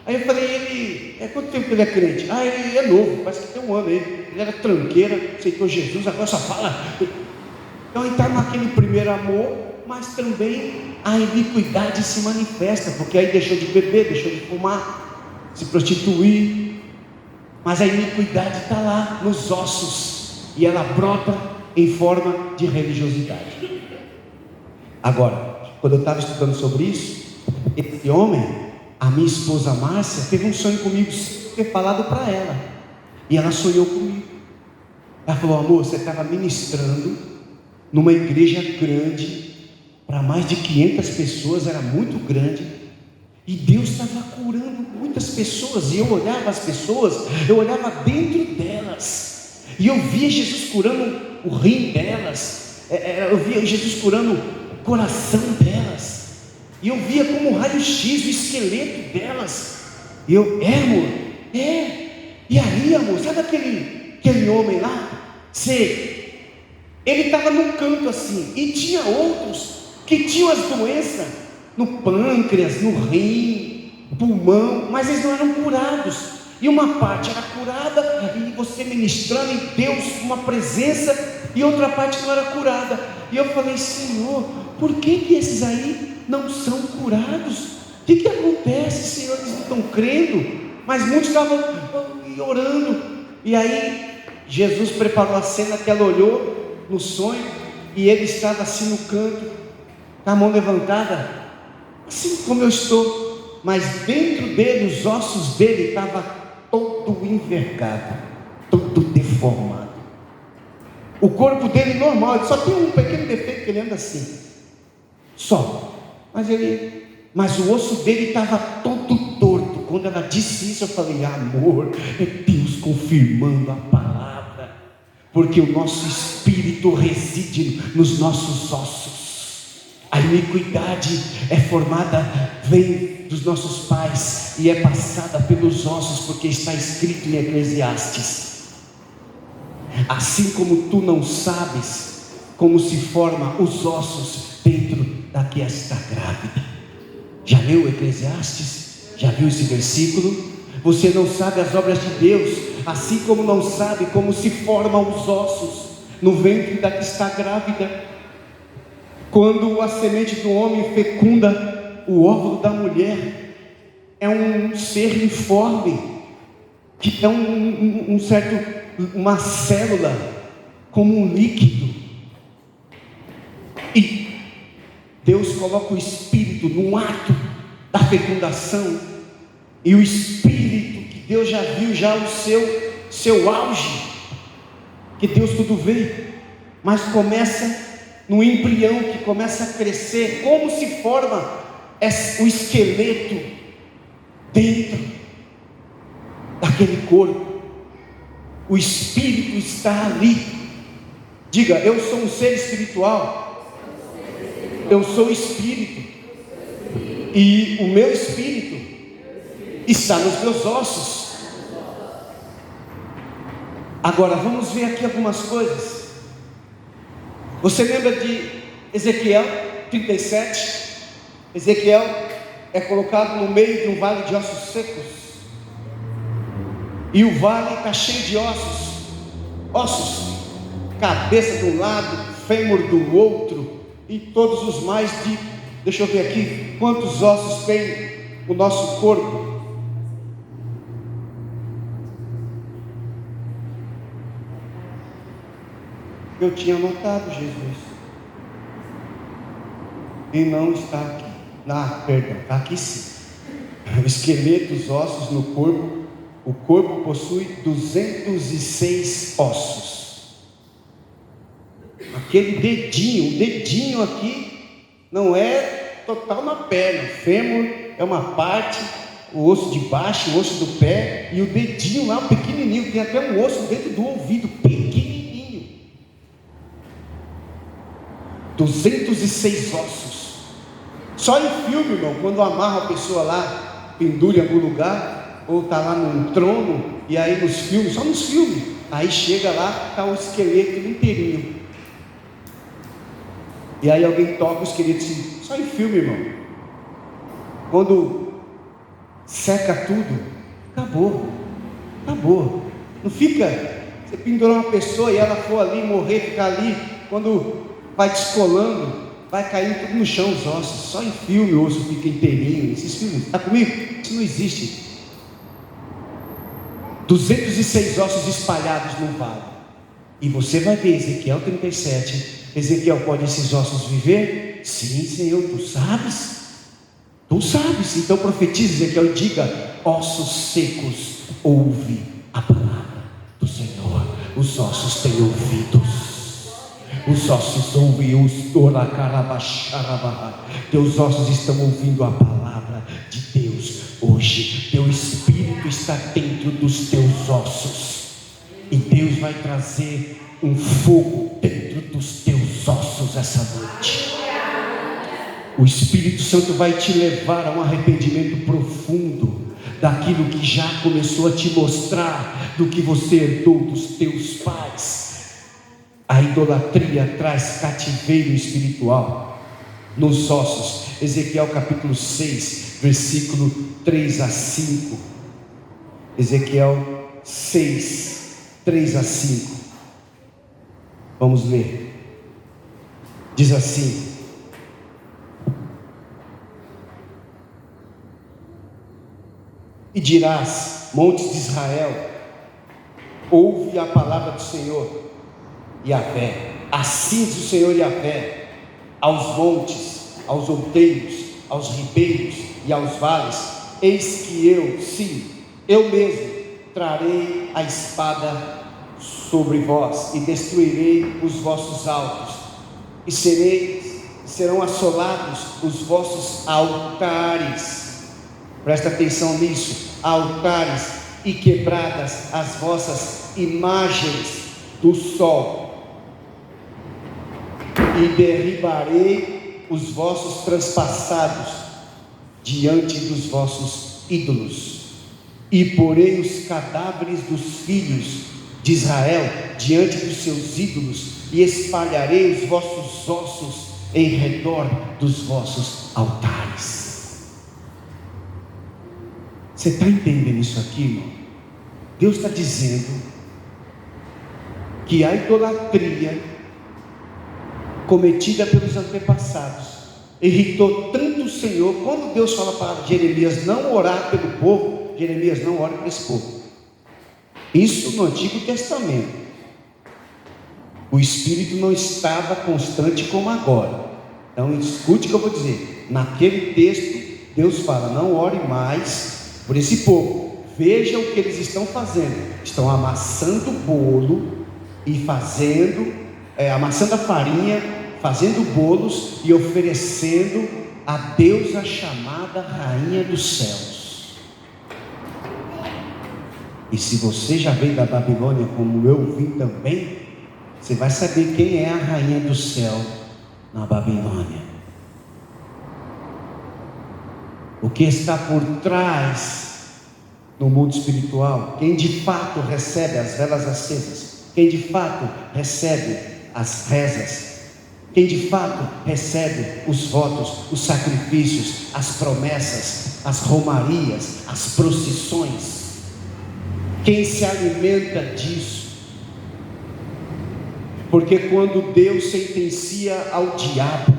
Aí eu falei, quanto tempo ele é crente? Ele é novo, parece que tem um ano ele era tranqueira, aceitou Jesus, agora só fala. Então ele está naquele primeiro amor, mas também a iniquidade se manifesta, porque aí deixou de beber, deixou de fumar, se prostituir, mas a iniquidade está lá nos ossos, e ela brota em forma de religiosidade. Agora, quando eu estava estudando sobre isso, esse homem, a minha esposa Márcia, teve um sonho comigo, sem ter falado para ela, e ela sonhou comigo. Ela falou, amor, você estava ministrando numa igreja grande, para mais de 500 pessoas, era muito grande, e Deus estava curando muitas pessoas, e eu olhava as pessoas, eu olhava dentro delas, e eu via Jesus curando o rim delas, eu via Jesus curando o coração delas, e eu via como raio-x o esqueleto delas, E eu, amor, e aí, amor, sabe aquele homem lá? Sei, ele estava num canto assim, e tinha outros que tinham as doenças no pâncreas, no rim, no pulmão, mas eles não eram curados. E uma parte era curada, e você ministrando em Deus, uma presença, e outra parte não era curada. E eu falei, Senhor, por que esses aí não são curados? O que acontece, Senhor? Eles não estão crendo, mas muitos estavam orando. E aí Jesus preparou a cena que ela olhou no sonho, e ele estava assim no canto, com a mão levantada, assim como eu estou, mas dentro dele, os ossos dele estavam todo envergado, todo deformado. O corpo dele normal, ele só tem um pequeno defeito, que ele anda assim, só. Mas o osso dele estava todo torto. Quando ela disse isso, eu falei, amor, é Deus confirmando a palavra, porque o nosso espírito reside nos nossos ossos. A iniquidade é formada, vem dos nossos pais e é passada pelos ossos, porque está escrito em Eclesiastes. Assim como tu não sabes como se formam os ossos dentro da que está grávida. Já leu Eclesiastes? Já viu esse versículo? Você não sabe as obras de Deus, assim como não sabe como se formam os ossos no ventre da que está grávida. Quando a semente do homem fecunda o óvulo da mulher, é um ser informe, que é uma célula, como um líquido, e Deus coloca o Espírito no ato da fecundação, e o Espírito que Deus já viu, já o seu auge, que Deus tudo vê, mas começa no embrião que começa a crescer. Como se forma o esqueleto dentro daquele corpo? O Espírito está ali. Diga, eu sou um ser espiritual, eu sou Espírito, e o meu Espírito está nos meus ossos. Agora vamos ver aqui algumas coisas. Você lembra de Ezequiel 37? Ezequiel é colocado no meio de um vale de ossos secos, e o vale está cheio de ossos, cabeça de um lado, fêmur do outro, e todos os mais deixa eu ver aqui, quantos ossos tem o nosso corpo? Eu tinha anotado, Jesus, e não está aqui. Perdão, está aqui sim. O esqueleto, os ossos no corpo. O corpo possui 206 ossos. Aquele dedinho, o dedinho aqui não é total na perna. O fêmur é uma parte, o osso de baixo, o osso do pé, e o dedinho lá, o pequenininho, tem até um osso dentro do ouvido, pequenininho. 206 ossos. Só em filme, irmão, quando amarra a pessoa lá, pendura em algum lugar, ou está lá num trono, e aí nos filmes, só nos filmes, aí chega lá, está o esqueleto inteirinho, e aí alguém toca o esqueleto assim, só em filme, irmão. Quando seca tudo, acabou. Não fica, você pendurar uma pessoa e ela for ali morrer, ficar ali, quando vai descolando, vai cair tudo no chão os ossos. Só em filme o osso fica inteirinho. Esses filmes, está comigo? Isso não existe. 206 ossos espalhados no vale. E você vai ver Ezequiel 37. Ezequiel, pode esses ossos viver? Sim, Senhor, tu sabes. Então profetiza, Ezequiel, diga: ossos secos, ouve a palavra do Senhor. Os ossos têm ouvidos. Os ossos ouvem, teus ossos estão ouvindo a palavra de Deus hoje. Teu Espírito está dentro dos teus ossos, e Deus vai trazer um fogo dentro dos teus ossos essa noite. O Espírito Santo vai te levar a um arrependimento profundo, daquilo que já começou a te mostrar, do que você herdou dos teus pais. A idolatria traz cativeiro espiritual nos ossos. Ezequiel capítulo 6, versículo 3 a 5. Ezequiel 6, 3 a 5. Vamos ler. Diz assim: e dirás, montes de Israel, ouve a palavra do Senhor Yahvé. Assim diz o Senhor Yahvé: aos montes, aos outeiros, aos ribeiros e aos vales, eis que eu, sim, eu mesmo, trarei a espada sobre vós, e destruirei os vossos altos, e serão assolados os vossos altares. Presta atenção nisso: altares, e quebradas as vossas imagens do sol, e derribarei os vossos transpassados diante dos vossos ídolos, e porei os cadáveres dos filhos de Israel diante dos seus ídolos, e espalharei os vossos ossos em redor dos vossos altares. Você está entendendo isso aqui, irmão? Deus está dizendo que a idolatria cometida pelos antepassados irritou tanto o Senhor. Quando Deus fala para Jeremias não orar pelo povo, Jeremias não ora para esse povo. Isso no Antigo Testamento. O Espírito não estava constante como agora. Então escute o que eu vou dizer. Naquele texto, Deus fala: não ore mais por esse povo. Veja o que eles estão fazendo. Estão amassando o bolo e amassando a farinha, fazendo bolos e oferecendo a deusa chamada Rainha dos Céus. E se você já veio da Babilônia, como eu vim também, você vai saber quem é a Rainha do Céu na Babilônia. O que está por trás no mundo espiritual? Quem de fato recebe as velas acesas, quem de fato recebe as rezas, quem de fato recebe os votos, os sacrifícios, as promessas, as romarias, as procissões, quem se alimenta disso? Porque quando Deus sentencia ao diabo,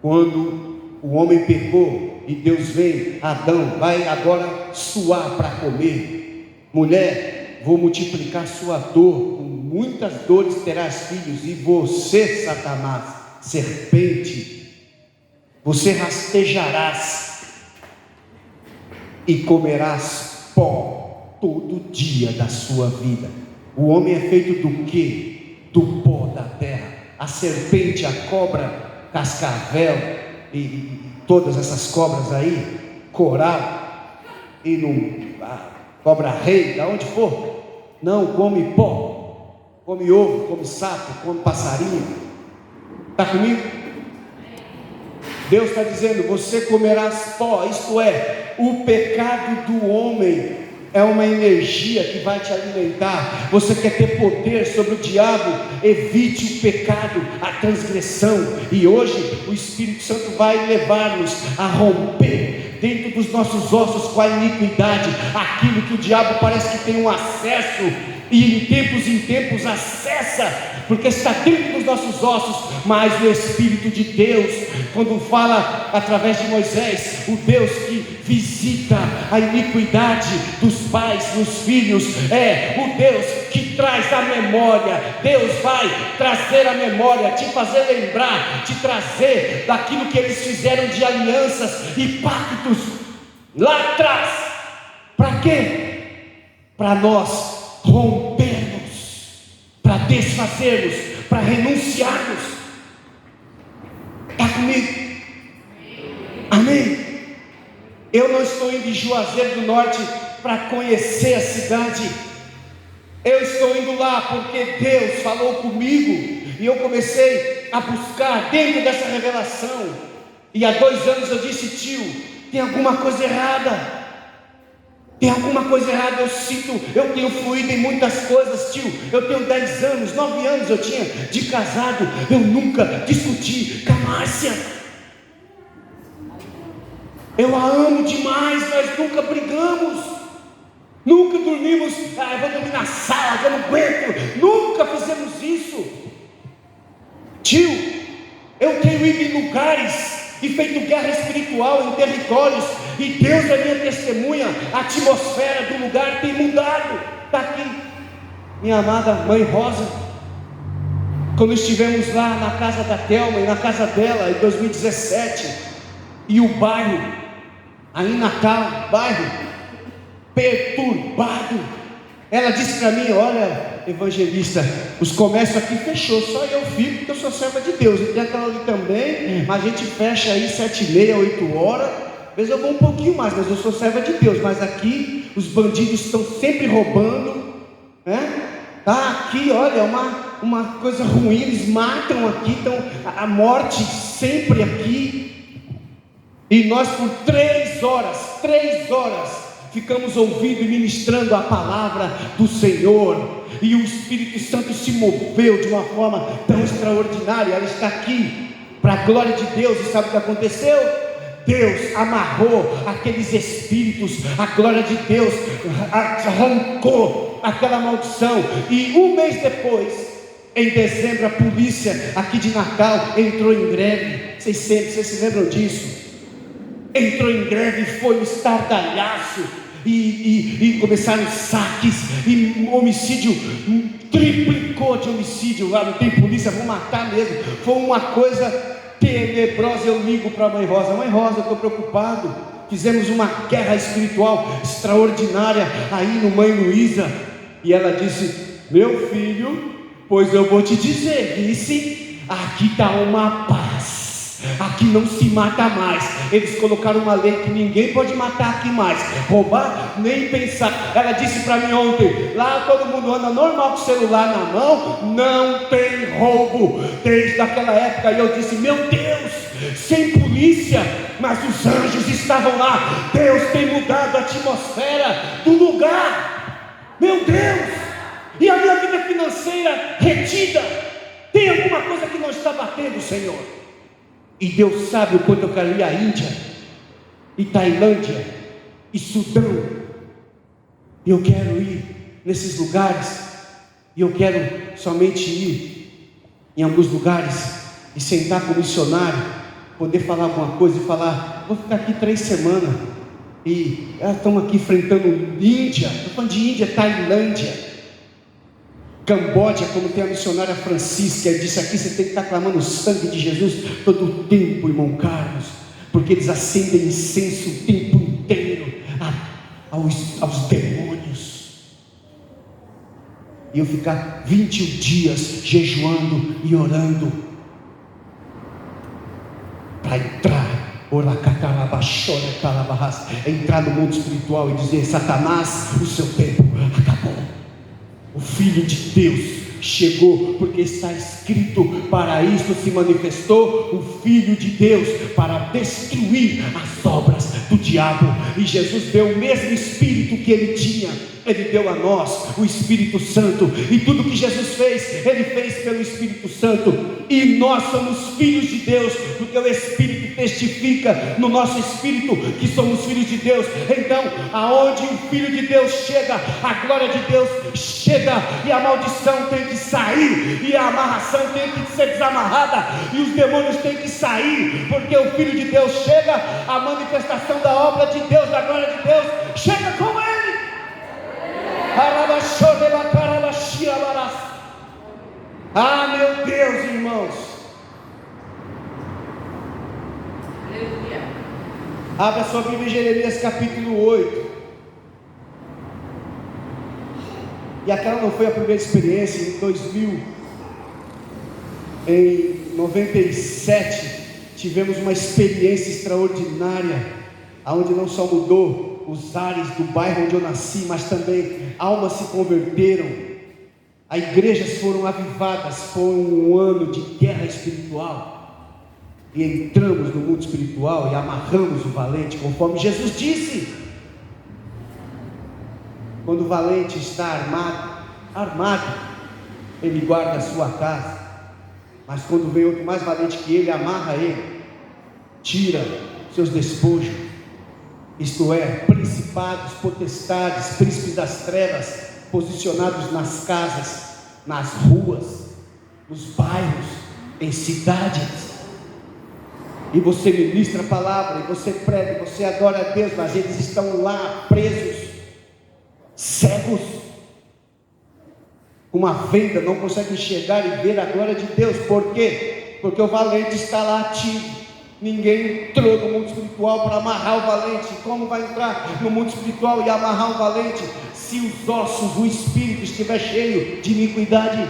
quando o homem pecou e Deus vem: Adão, vai agora suar para comer. Mulher, vou multiplicar sua dor, com muitas dores terás filhos. E você, Satanás, serpente, você rastejarás e comerás pó todo dia da sua vida. O homem é feito do quê? Do pó da terra. A serpente, a cobra, cascavel e todas essas cobras aí, coral e cobra rei, da onde for, não come pó, come ovo, come sapo, come passarinho. Está comigo? Deus está dizendo: você comerás pó. Isto é, o pecado do homem é uma energia que vai te alimentar. Você quer ter poder sobre o diabo? Evite o pecado, a transgressão. E hoje o Espírito Santo vai levar-nos a romper dentro dos nossos ossos com a iniquidade, aquilo que o diabo parece que tem um acesso, e em tempos acessa, porque está dentro dos nossos ossos. Mas o Espírito de Deus, quando fala através de Moisés, o Deus que visita a iniquidade dos pais nos filhos, é o Deus que traz a memória. Deus vai trazer a memória, te fazer lembrar, te trazer daquilo que eles fizeram de alianças e pactos lá atrás. Para quê? Para nós rompermos, para desfazermos, para renunciarmos. Está comigo? Amém? Eu não estou indo de Juazeiro do Norte para conhecer a cidade. Eu estou indo lá porque Deus falou comigo e eu comecei a buscar dentro dessa revelação. E há 2 anos eu disse: tio, tem alguma coisa errada. Tem alguma coisa errada, eu tenho fluído em muitas coisas, tio. Eu tenho 10 anos, 9 anos eu tinha de casado. Eu nunca discuti com a Márcia. Eu a amo demais, nós nunca brigamos. Nunca dormimos, eu vou dormir na sala, eu não aguento. Nunca fizemos isso. Tio, eu tenho ido em lugares e feito guerra espiritual em territórios, e Deus é minha testemunha. A atmosfera do lugar tem mudado. Está aqui minha amada mãe Rosa, quando estivemos lá na casa da Thelma e na casa dela em 2017, e o bairro, aí em Natal, bairro perturbado. Ela disse para mim: olha, evangelista, os comércios aqui fechou, só eu fico porque eu sou serva de Deus. E tem aquela ali também, mas a gente fecha aí 7h30, 8 horas. Às vezes eu vou um pouquinho mais, mas eu sou serva de Deus. Mas aqui os bandidos estão sempre roubando, né? Tá aqui, olha, uma coisa ruim, eles matam aqui, então a morte sempre aqui. E nós por 3 horas ficamos ouvindo e ministrando a palavra do Senhor, e o Espírito Santo se moveu de uma forma tão extraordinária. Ela está aqui para a glória de Deus. E sabe o que aconteceu? Deus amarrou aqueles espíritos, a glória de Deus arrancou aquela maldição. E um mês depois, em dezembro, a polícia aqui de Natal entrou em greve. Vocês se lembram disso? Entrou em greve e foi um estardalhaço. E começaram saques, e homicídio triplicou de homicídio lá. Não tem polícia, vão matar mesmo. Foi uma coisa tenebrosa. Eu ligo para a mãe Rosa: mãe Rosa, eu estou preocupado. Fizemos uma guerra espiritual extraordinária aí no Mãe Luísa. E ela disse: meu filho, pois eu vou te dizer, disse, aqui está uma paz. Aqui não se mata mais. Eles colocaram uma lei que ninguém pode matar aqui mais. Roubar, nem pensar. Ela disse para mim ontem: lá todo mundo anda normal com o celular na mão, não tem roubo. Desde aquela época. E eu disse: meu Deus, sem polícia, mas os anjos estavam lá. Deus tem mudado a atmosfera do lugar. Meu Deus. E a minha vida financeira retida. Tem alguma coisa que não está batendo, Senhor. E Deus sabe o quanto eu quero ir à Índia, e Tailândia, e Sudão. E eu quero ir nesses lugares. E eu quero somente ir em alguns lugares e sentar com o missionário, poder falar alguma coisa e falar: vou ficar aqui 3 semanas. E estamos aqui enfrentando Índia. Estou falando de Índia, Tailândia, Camboja, como tem a missionária Francisca. Ela disse: aqui você tem que estar clamando o sangue de Jesus todo o tempo, irmão Carlos, porque eles acendem incenso o tempo inteiro aos demônios. E eu ficar 21 dias jejuando e orando para entrar no mundo espiritual e dizer: Satanás, o seu tempo acabou. O Filho de Deus chegou, porque está escrito: para isto se manifestou o Filho de Deus, para destruir as obras do diabo. E Jesus deu o mesmo Espírito que ele tinha. Ele deu a nós o Espírito Santo, e tudo que Jesus fez, Ele fez pelo Espírito Santo. E nós somos filhos de Deus, porque o Espírito testifica no nosso espírito que somos filhos de Deus. Então, aonde o Filho de Deus chega, a glória de Deus chega, e a maldição tem que sair, e a amarração tem que ser desamarrada, e os demônios têm que sair, porque o Filho de Deus chega, a manifestação da obra de Deus, da glória de Deus, chega com Ele. Ah, meu Deus, irmãos. Abra sua Bíblia em Jeremias capítulo 8. E aquela não foi a primeira experiência. Em 97 tivemos uma experiência extraordinária, onde não só mudou os ares do bairro onde eu nasci, mas também almas se converteram, as igrejas foram avivadas. Foi um ano de guerra espiritual, e entramos no mundo espiritual e amarramos o valente, conforme Jesus disse. Quando o valente está armado, ele guarda a sua casa. Mas quando vem outro mais valente que ele, amarra ele, tira seus despojos, isto é, principados, potestades, príncipes das trevas, posicionados nas casas, nas ruas, nos bairros, em cidades. E você ministra a palavra, e você prega, e você adora a Deus, mas eles estão lá presos, cegos, com uma venda, não conseguem enxergar e ver a glória de Deus. Por quê? Porque o valente está lá ativo. Ninguém entrou no mundo espiritual para amarrar o valente. Como vai entrar no mundo espiritual e amarrar o valente, se os ossos, o espírito estiver cheio de iniquidade?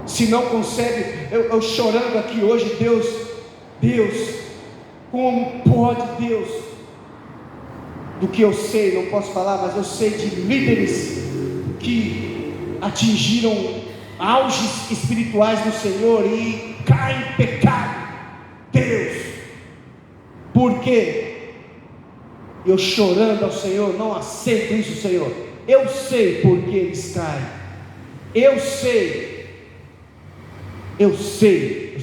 Se não consegue, eu chorando aqui hoje, Deus, como pode Deus? Do que eu sei, não posso falar, mas eu sei de líderes que atingiram auges espirituais no Senhor e caem em pecado. Deus, por quê? Eu chorando ao Senhor, não aceito isso, Senhor. Eu sei por que eles caem. Eu sei do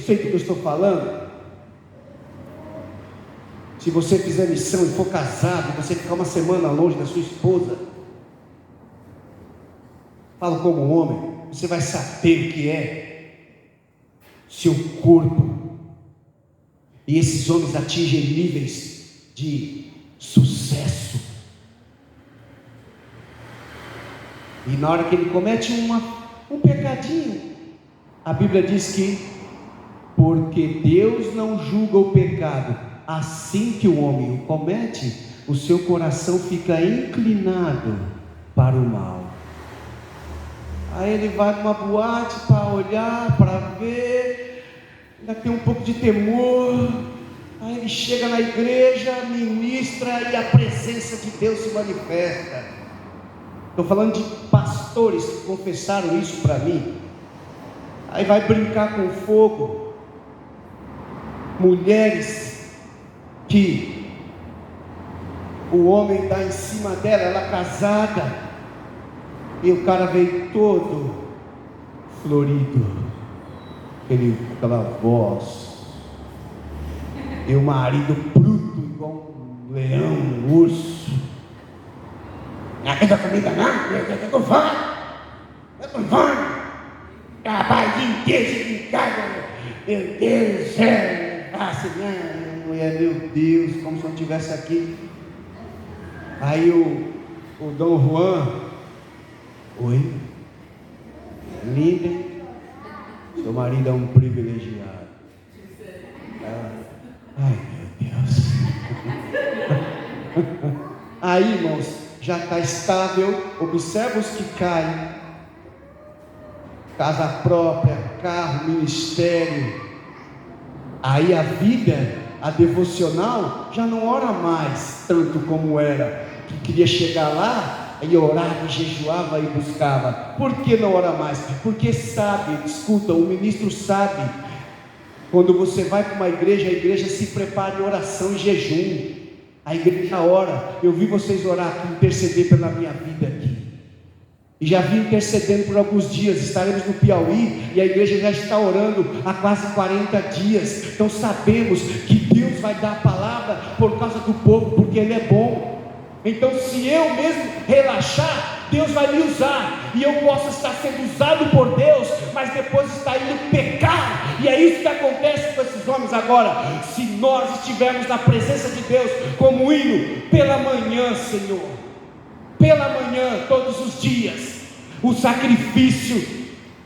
que eu estou falando. Se você fizer missão e for casado, você ficar uma semana longe da sua esposa, falo como homem, você vai saber o que é seu corpo. E esses homens atingem níveis de sucesso. E na hora que ele comete um pecadinho, a Bíblia diz que, porque Deus não julga o pecado, assim que o homem o comete, o seu coração fica inclinado para o mal. Aí ele vai numa boate para olhar, para ver, ainda tem um pouco de temor. Aí ele chega na igreja, ministra e a presença de Deus se manifesta. Estou falando de pastores que confessaram isso para mim. Aí vai brincar com fogo. Mulheres que o homem está em cima dela, ela casada, e o cara veio todo florido, aquela voz, e o marido bruto, igual um leão, um urso. Não fica comigo não, eu tô com fome, trabalho inteiro em casa, meu Deus do céu, assim, mulher, meu Deus, como se eu não estivesse aqui. Aí o Dom Juan, oi, linda, seu marido é um privilegiado. Ai meu Deus. Aí, irmãos, já está estável. Observa os que caem: casa própria, carro, ministério. Aí a vida, a devocional, já não ora mais tanto como era, que queria chegar lá e orava, e jejuava e buscava. Por que não ora mais? Porque sabe, escuta, o ministro sabe, quando você vai para uma igreja, a igreja se prepara em oração e jejum. A igreja ora. Eu vi vocês orar aqui, interceder pela minha vida aqui, e já vim intercedendo por alguns dias. Estaremos no Piauí e a igreja já está orando há quase 40 dias. Então sabemos que Deus vai dar a palavra por causa do povo, porque Ele é bom. Então, se eu mesmo relaxar, Deus vai me usar, e eu posso estar sendo usado por Deus, mas depois estar indo pecar. E é isso que acontece com esses homens agora. Se nós estivermos na presença de Deus, como hino, pela manhã, Senhor, pela manhã, todos os dias, o sacrifício,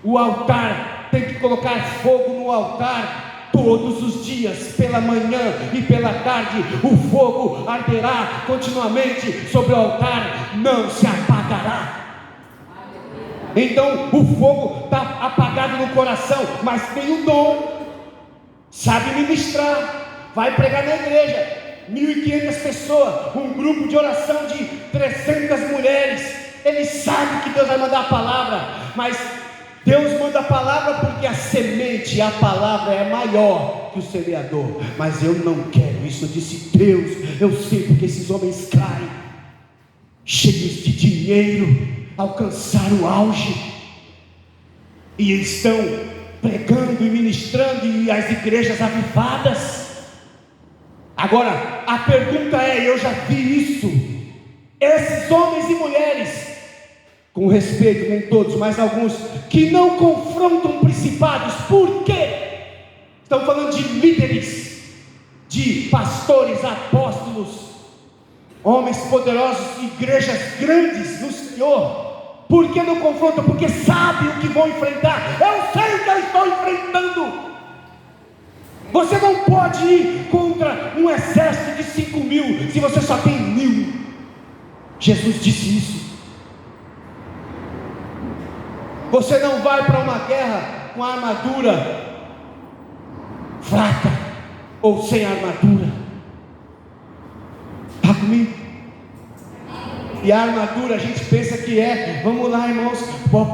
o altar, tem que colocar fogo no altar. Todos os dias, pela manhã e pela tarde, o fogo arderá continuamente sobre o altar, não se apagará. Então o fogo está apagado no coração, mas tem o dom, sabe ministrar, vai pregar na igreja, 1.500 pessoas, um grupo de oração de 300 mulheres. Ele sabe que Deus vai mandar a palavra, mas Deus manda a palavra porque a semente, a palavra é maior que o semeador, mas eu não quero isso, disse Deus. Eu sei porque esses homens caem, cheios de dinheiro, alcançaram o auge, e estão pregando e ministrando, e as igrejas avivadas. Agora, a pergunta é, eu já vi isso, esses homens e mulheres, com respeito, nem todos, mas alguns, que não confrontam principados. Por quê? Estamos falando de líderes, de pastores, apóstolos, homens poderosos, igrejas grandes no Senhor. Por que não confrontam? Porque sabem o que vão enfrentar. Eu sei o que eu estou enfrentando. Você não pode ir contra um exército de 5.000 se você só tem 1.000. Jesus disse isso. Você não vai para uma guerra com a armadura fraca ou sem armadura. Está comigo? E a armadura a gente pensa que é, vamos lá, irmãos,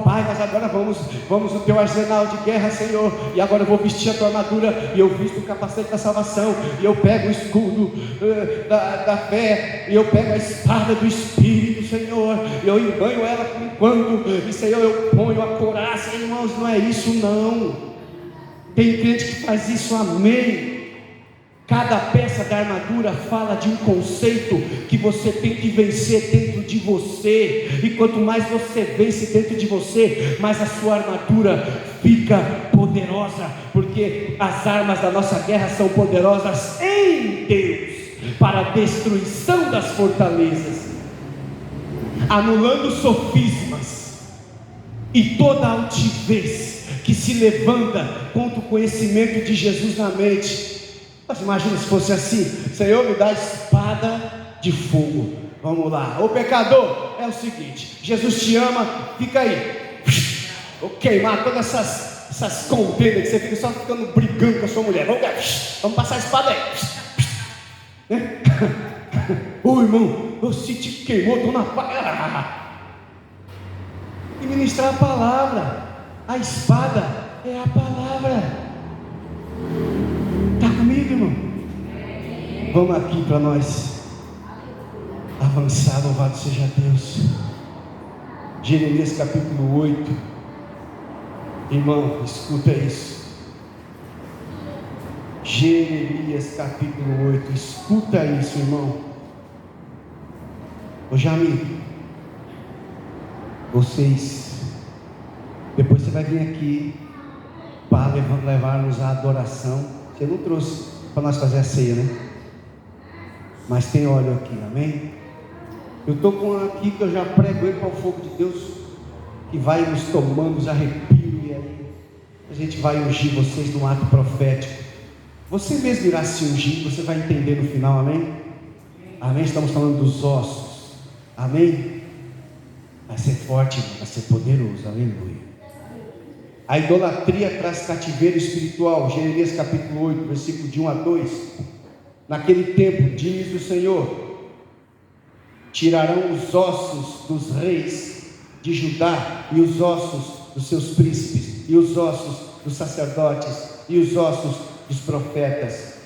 Pai, mas agora vamos no teu arsenal de guerra, Senhor, e agora eu vou vestir a tua armadura, e eu visto o capacete da salvação, e eu pego o escudo da fé, e eu pego a espada do Espírito, Senhor, e eu embanho ela por enquanto, e Senhor, eu ponho a couraça. Irmãos, não é isso não. Tem crente que faz isso, amém. Cada peça da armadura fala de um conceito que você tem que vencer dentro de você, e quanto mais você vence dentro de você, mais a sua armadura fica poderosa, porque as armas da nossa guerra são poderosas em Deus, para a destruição das fortalezas, anulando sofismas e toda altivez que se levanta contra o conhecimento de Jesus na mente. Mas imagina se fosse assim: Senhor, me dá a espada de fogo. Vamos lá, ô pecador, é o seguinte, Jesus te ama, fica aí, vou queimar todas essas contendas que você fica só ficando brigando com a sua mulher. Vamos passar a espada aí. Ô irmão, você te queimou, estou na paz. E ministrar a palavra. A espada é a palavra. Está comigo, irmão? Vamos aqui para nós avançar. Louvado seja Deus. Jeremias capítulo 8. Irmão, escuta isso. Jeremias capítulo 8. Escuta isso, irmão. Ô Jamil, vocês, depois você vai vir aqui para levar-nos à adoração. Você não trouxe para nós fazer a ceia, né? Mas tem óleo aqui, amém? Eu estou com um aqui que eu já prego ele para o fogo de Deus, que vai nos tomando os arrepios, e aí a gente vai ungir vocês num ato profético. Você mesmo irá se ungir, você vai entender no final, amém? Amém? Estamos falando dos ossos, amém? Vai ser forte, vai ser poderoso, aleluia. A idolatria traz cativeiro espiritual. Jeremias capítulo 8, versículo de 1 a 2. Naquele tempo, diz o Senhor, tirarão os ossos dos reis de Judá, e os ossos dos seus príncipes, e os ossos dos sacerdotes, e os ossos dos profetas,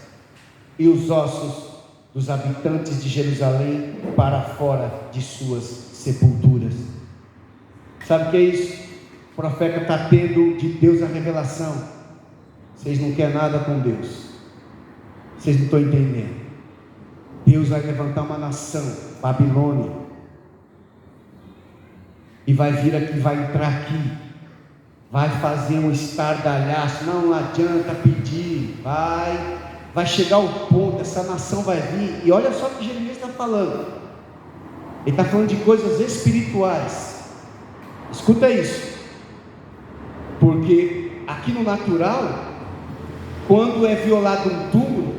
e os ossos dos habitantes de Jerusalém, para fora de suas sepulturas. Sabe o que é isso? O profeta está tendo de Deus a revelação. Vocês não querem nada com Deus, vocês não estão entendendo. Deus vai levantar uma nação, Babilônia, e vai vir aqui, vai entrar aqui, vai fazer um estardalhaço. Não adianta pedir, vai chegar ao ponto, essa nação vai vir. E olha só o que Jeremias está falando. Ele está falando de coisas espirituais. Escuta isso. Porque aqui no natural, quando é violado um túmulo,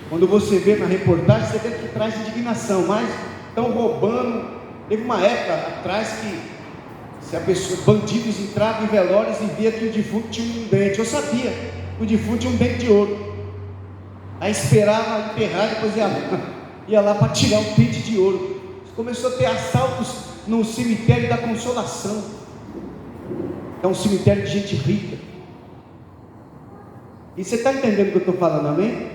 quando você vê na reportagem, você vê que traz indignação, mas estão roubando. Teve uma época atrás que, se a pessoa, bandidos entravam em velórios e via que o defunto tinha um dente. Eu sabia, o defunto tinha um dente de ouro. Aí esperava enterrar, depois ia lá para tirar o dente de ouro. Começou a ter assaltos no cemitério da Consolação. É um cemitério de gente rica. E você está entendendo o que eu estou falando, amém?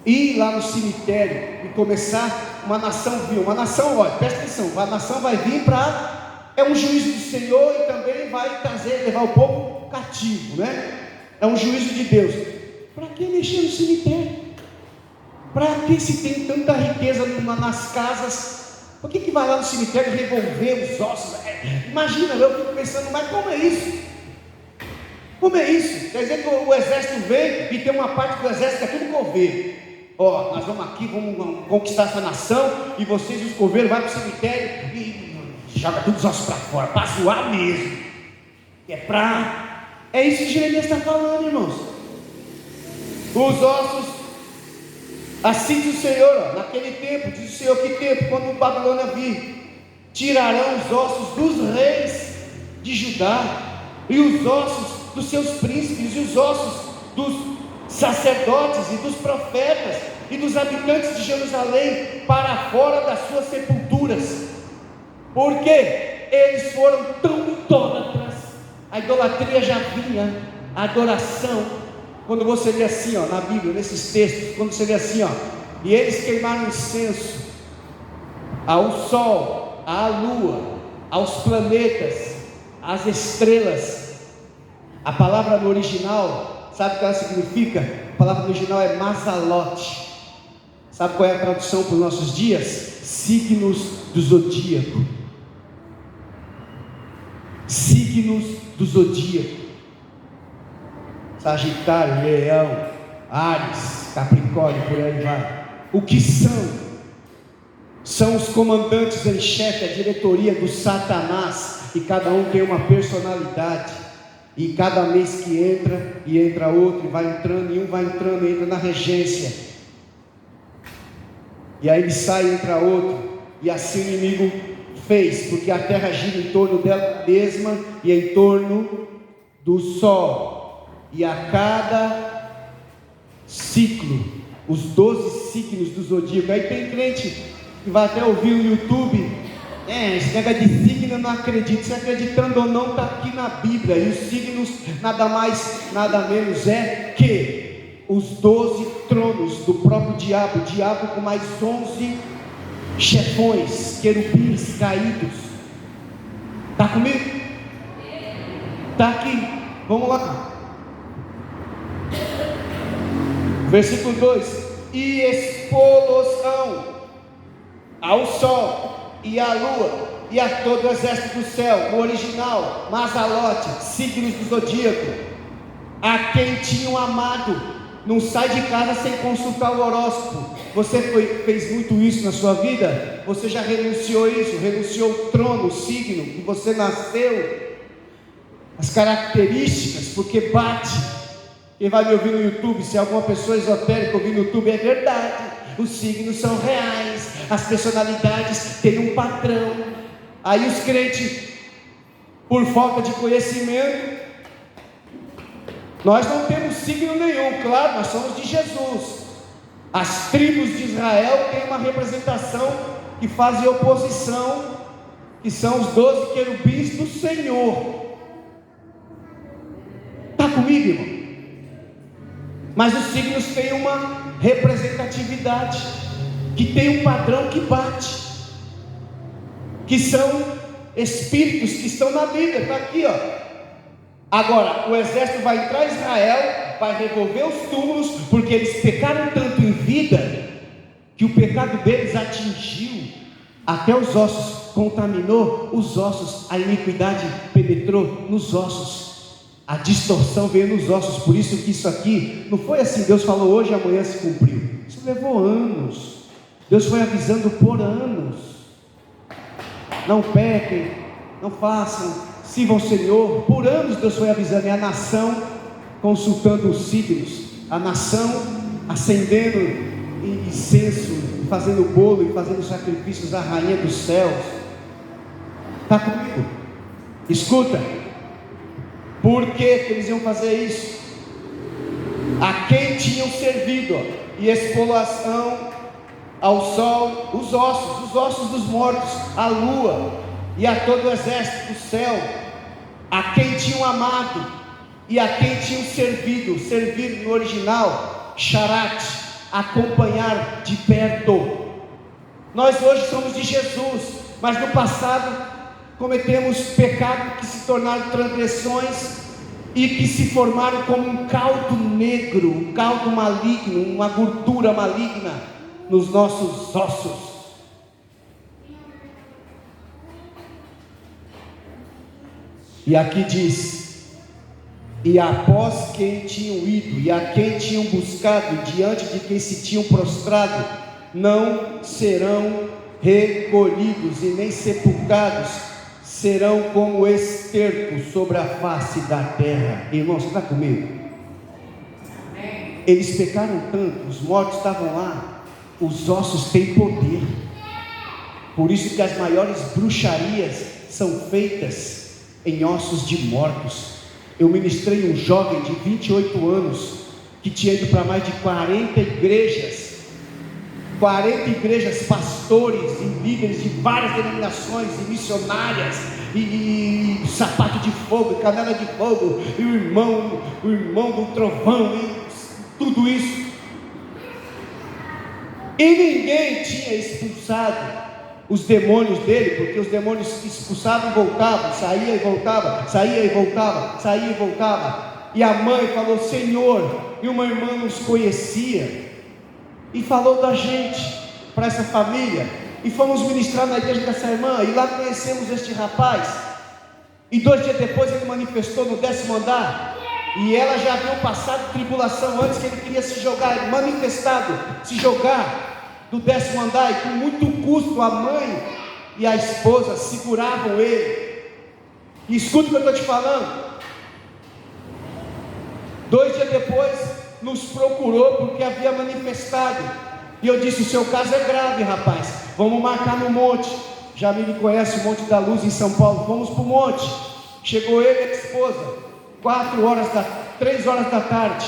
Ir lá no cemitério e começar, uma nação viu, uma nação, olha, presta atenção, a nação vai vir para, é um juízo do Senhor e também vai trazer, levar o povo cativo, né? É um juízo de Deus. Para que mexer no cemitério? Para que se tem tanta riqueza nas casas? Por que vai lá no cemitério revolver os ossos? Imagina, eu fico pensando, mas como é isso? Como é isso? Quer dizer que o exército vem e tem uma parte do exército que é tudo coveiro. Ó, nós vamos aqui, vamos conquistar essa nação, e vocês, os coveiros, vão para o cemitério e joga todos os ossos para fora, para zoar mesmo. É isso que Jeremias está falando, irmãos. Os ossos, assim diz o Senhor, ó, naquele tempo, diz o Senhor, que tempo? Quando o Babilônia vir, tirarão os ossos dos reis de Judá, e os ossos dos seus príncipes, e os ossos dos sacerdotes e dos profetas e dos habitantes de Jerusalém para fora das suas sepulturas, porque eles foram tão idólatras. A idolatria já vinha, a adoração, quando você lê assim, ó, na Bíblia, nesses textos, quando você lê assim, ó, e eles queimaram incenso ao sol, à lua, aos planetas, às estrelas. A palavra no original, sabe o que ela significa? A palavra no original é Mazalote. Sabe qual é a tradução para os nossos dias? Signos do zodíaco. Signos do zodíaco: Sagitário, Leão, Áries, Capricórnio, por aí vai. O que são? São os comandantes em chefe, a diretoria do Satanás, e cada um tem uma personalidade. E cada mês que entra, e entra outro, e vai entrando, e um vai entrando, e entra na regência. E aí ele sai e entra outro, e assim o inimigo fez, porque a terra gira em torno dela mesma, e em torno do sol. E a cada ciclo, os 12 signos do zodíaco. Aí tem crente que vai até ouvir no YouTube: esse negócio de signo eu não acredito. Se acreditando ou não, está aqui na Bíblia. E os signos nada mais, nada menos é que os 12 tronos do próprio diabo. O diabo com mais 11 chefões, querubins caídos. Está comigo? Está aqui, vamos lá. Versículo 2: e expô-los-ão ao sol e à lua, e a todo o exército do céu. No original, Mazalote, signos do zodíaco, a quem tinham amado. Não sai de casa sem consultar o horóscopo. Você fez muito isso na sua vida? Você já renunciou isso? Renunciou o trono, o signo que você nasceu, as características, porque bate. Quem vai me ouvir no YouTube, se alguma pessoa esotérica ouvir no YouTube, é verdade. Os signos são reais, as personalidades têm um padrão. Aí os crentes, por falta de conhecimento, nós não temos signo nenhum, claro, nós somos de Jesus. As tribos de Israel têm uma representação que fazem oposição, que são os 12 querubins do Senhor. Está comigo, irmão? Mas os signos têm uma representatividade, que tem um padrão que bate, que são espíritos que estão na Bíblia. Está aqui, ó. Agora, o exército vai entrar em Israel, vai revolver os túmulos, porque eles pecaram tanto em vida, que o pecado deles atingiu até os ossos, contaminou os ossos, a iniquidade penetrou nos ossos. A distorção veio nos ossos. Por isso que isso aqui não foi assim, Deus falou hoje e amanhã se cumpriu. Isso levou anos. Deus foi avisando por anos: não pequem, não façam, sirvam ao Senhor. Por anos Deus foi avisando. E a nação consultando os signos, a nação acendendo incenso, fazendo bolo e fazendo sacrifícios à rainha dos céus. Está comigo? Escuta. Por que eles iam fazer isso? A quem tinham servido, e expô-los-ão ao sol, os ossos dos mortos, a lua, e a todo o exército do céu, a quem tinham amado. e a quem tinham servido. Servir no original, charat, acompanhar de perto. Nós hoje somos de Jesus, mas no passado cometemos pecados que se tornaram transgressões e que se formaram como um caldo negro, um caldo maligno, uma gordura maligna nos nossos ossos. E aqui diz: e após quem tinham ido, e a quem tinham buscado, diante de quem se tinham prostrado, não serão recolhidos e nem sepultados, serão como esterco sobre a face da terra. Irmãos, está comigo? Eles pecaram tanto, os mortos estavam lá, os ossos têm poder. Por isso que as maiores bruxarias são feitas em ossos de mortos. Eu ministrei um jovem de 28 anos, que tinha ido para mais de 40 igrejas, pastores e líderes de várias denominações, e missionárias, e sapato de fogo, canela de fogo, e o irmão do trovão, e tudo isso, e ninguém tinha expulsado os demônios dele, porque os demônios expulsavam e voltavam, saía e voltava, saía e voltava, saía e voltava. E a mãe falou: Senhor, e uma irmã nos conhecia e falou da gente para essa família, e fomos ministrar na igreja dessa irmã, e lá conhecemos este rapaz, e 2 dias depois ele manifestou no 10º andar, e ela já havia passado tribulação antes, que ele queria se jogar, manifestado, se jogar do 10º andar, e com muito custo a mãe e a esposa seguravam ele. E escuta o que eu estou te falando. 2 dias depois nos procurou porque havia manifestado, e eu disse: o seu caso é grave, rapaz, vamos marcar no monte. Já me conhece, o Monte da Luz em São Paulo. Vamos para o monte. Chegou ele e a esposa, 3 horas da tarde,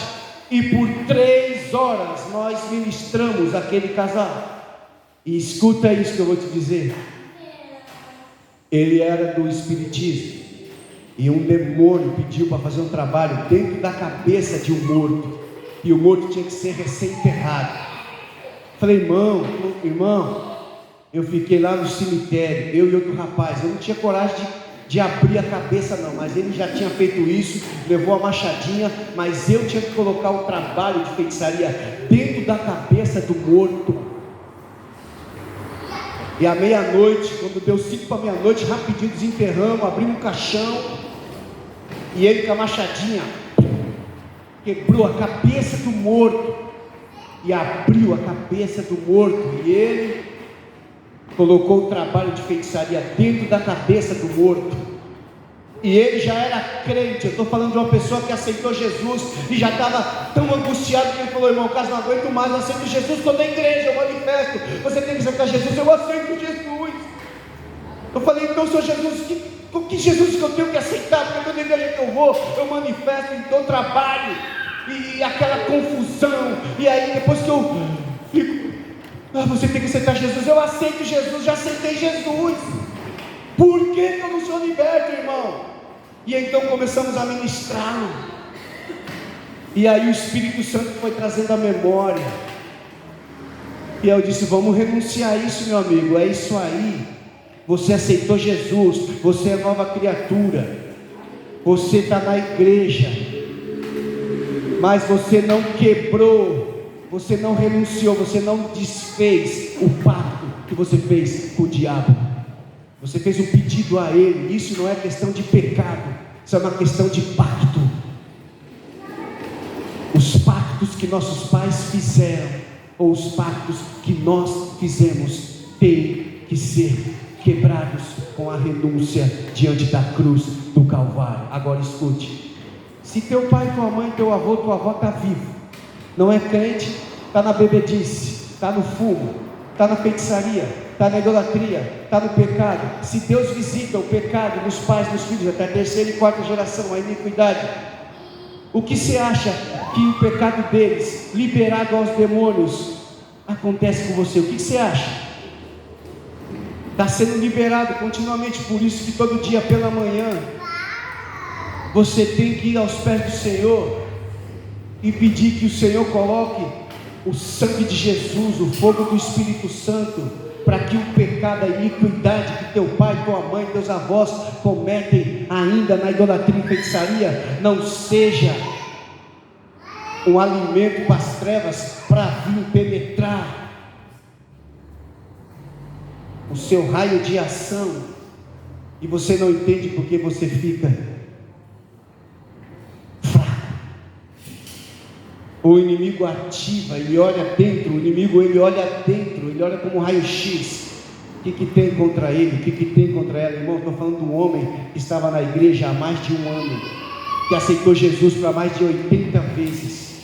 e por 3 horas nós ministramos aquele casal. E escuta isso que eu vou te dizer. Ele era do espiritismo, e um demônio pediu para fazer um trabalho dentro da cabeça de um morto, e o morto tinha que ser recém-enterrado. Falei: irmão, eu fiquei lá no cemitério, eu e outro rapaz, eu não tinha coragem de abrir a cabeça não, mas ele já tinha feito isso, levou a machadinha, mas eu tinha que colocar o trabalho de feitiçaria dentro da cabeça do morto. E à meia-noite, quando deu 5 para meia-noite, rapidinho desenterramos, abrimos um caixão, e ele com a machadinha quebrou a cabeça do morto, e abriu a cabeça do morto, e ele colocou o trabalho de feitiçaria dentro da cabeça do morto. E ele já era crente. Eu estou falando de uma pessoa que aceitou Jesus e já estava tão angustiado que ele falou: irmão, caso não aguento mais, eu aceito Jesus, estou na igreja, eu manifesto. Você tem que aceitar Jesus. Eu aceito Jesus. Eu falei: então, Senhor Jesus, que Jesus que eu tenho que aceitar? Porque toda igreja que eu vou, eu manifesto, então trabalho, e aquela confusão. E aí depois que eu fico: você tem que aceitar Jesus. Eu aceito Jesus, já aceitei Jesus. Por que eu não sou liberto, irmão? E então começamos a ministrá-lo. E aí o Espírito Santo foi trazendo a memória. E eu disse: vamos renunciar a isso, meu amigo. É isso aí. Você aceitou Jesus, você é nova criatura, você está na igreja, mas você não quebrou, você não renunciou, você não desfez o pacto que você fez com o diabo. Você fez um pedido a ele. Isso não é questão de pecado, isso é uma questão de pacto. Os pactos que nossos pais fizeram, ou os pactos que nós fizemos, têm que ser quebrados com a renúncia diante da cruz do Calvário. Agora escute: se teu pai, tua mãe, teu avô, tua avó está vivo, não é crente, está na bebedice, está no fumo, está na feitiçaria, está na idolatria, está no pecado. Se Deus visita o pecado nos pais, nos filhos, até a 3ª e 4ª geração, a iniquidade, o que você acha que o pecado deles, liberado aos demônios, acontece com você? O que você acha? Está sendo liberado continuamente. Por isso que todo dia pela manhã Você tem que ir aos pés do Senhor e pedir que o Senhor coloque o sangue de Jesus, o fogo do Espírito Santo, para que o pecado, a iniquidade que teu pai, tua mãe, teus avós cometem ainda na idolatria e feitiçaria, não seja um alimento para as trevas, para vir penetrar o seu raio de ação, e você não entende porque você fica fraco. O inimigo ativa, ele olha dentro, o inimigo ele olha dentro, ele olha como um raio-x. O que tem contra ele? O que tem contra ela? Irmão, estou falando de um homem que estava na igreja há mais de um ano, que aceitou Jesus para mais de 80 vezes,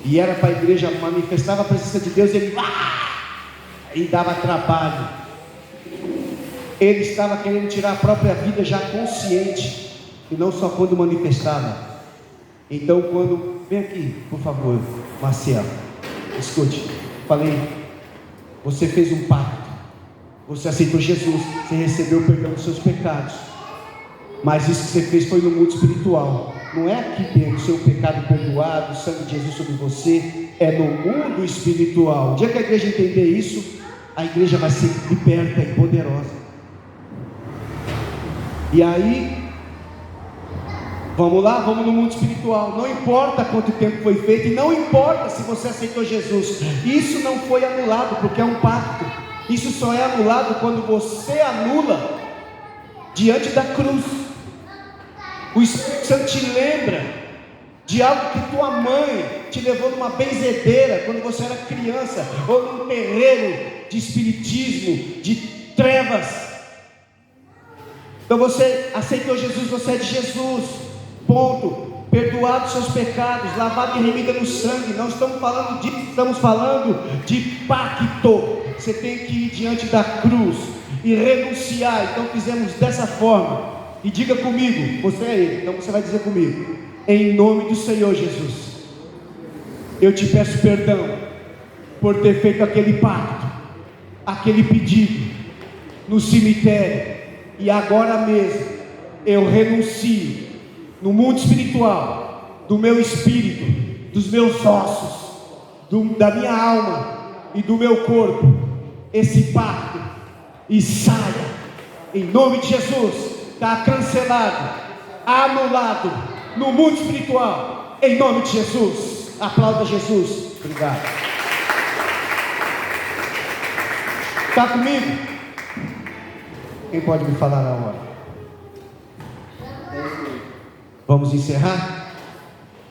e era para a igreja, manifestava a presença de Deus, ele e dava trabalho. Ele estava querendo tirar a própria vida já consciente, e não só quando manifestava. Então vem aqui, por favor, Marcelo, escute, falei, você fez um pacto, você aceitou Jesus, você recebeu o perdão dos seus pecados, mas isso que você fez foi no mundo espiritual, não é aqui dentro, seu pecado perdoado, o sangue de Jesus sobre você, é no mundo espiritual. O dia que a igreja entender isso, a igreja vai ser liberta e poderosa. E aí, vamos lá, vamos no mundo espiritual. Não importa quanto tempo foi feito, e não importa se você aceitou Jesus, isso não foi anulado, porque é um pacto. Isso só é anulado quando você anula diante da cruz. O Espírito Santo te lembra de algo que tua mãe te levou numa benzedeira quando você era criança, ou num terreiro de espiritismo, de trevas. Então você aceitou Jesus, você é de Jesus, ponto. Perdoado seus pecados, lavado e remida no sangue. Não estamos falando disso, estamos falando de pacto. Você tem que ir diante da cruz e renunciar. Então fizemos dessa forma. E diga comigo, você é ele, então você vai dizer comigo: em nome do Senhor Jesus, eu te peço perdão por ter feito aquele pacto, aquele pedido no cemitério, e agora mesmo eu renuncio no mundo espiritual, do meu espírito, dos meus ossos, da minha alma e do meu corpo, esse pacto, e saia, em nome de Jesus. Está cancelado, anulado no mundo espiritual, em nome de Jesus. Aplauda Jesus. Obrigado. Está comigo? Quem pode me falar na hora? Vamos encerrar?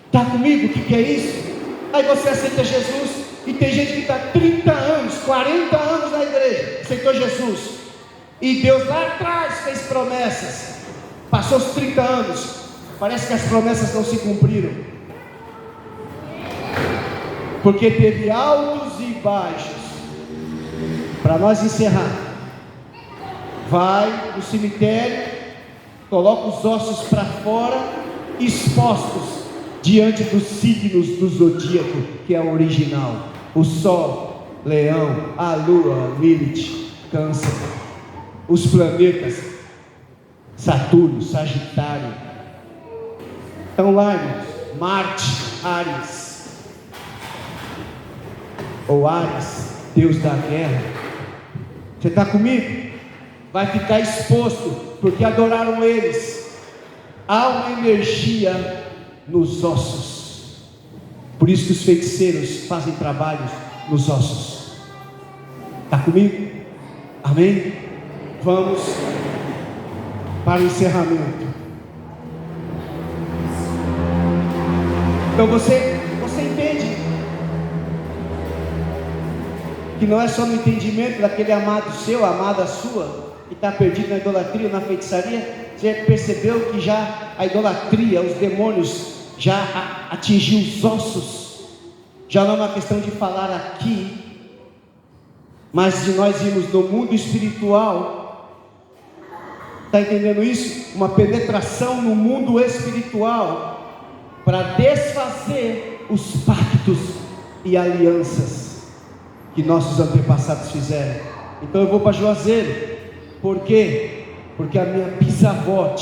Está comigo? O que é isso? Aí você aceita Jesus, e tem gente que está 30 anos, 40 anos na igreja, aceitou Jesus, e Deus lá atrás fez promessas, passou os 30 anos, parece que as promessas não se cumpriram, porque teve altos e baixos. Para nós encerrar, vai no cemitério, coloca os ossos para fora, expostos diante dos signos do zodíaco, que é o original: o Sol, Leão, a Lua, Lilith, Câncer, os planetas, Saturno, Sagitário. Então lá, irmãos, Marte, Áries, ou Ares, Deus da guerra. Você está comigo? Vai ficar exposto, porque adoraram eles. Há uma energia nos ossos. Por isso que os feiticeiros fazem trabalhos nos ossos. Está comigo? Amém? Vamos para o encerramento. Então você entende que não é só no entendimento daquele amado seu, amada sua, que está perdido na idolatria, na feitiçaria. Você percebeu que já a idolatria, os demônios já atingiu os ossos. Já não é uma questão de falar aqui, mas de nós irmos no mundo espiritual. Está entendendo isso? Uma penetração no mundo espiritual, para desfazer os pactos e alianças que nossos antepassados fizeram. Então eu vou para Juazeiro. Por quê? Porque a minha bisavó,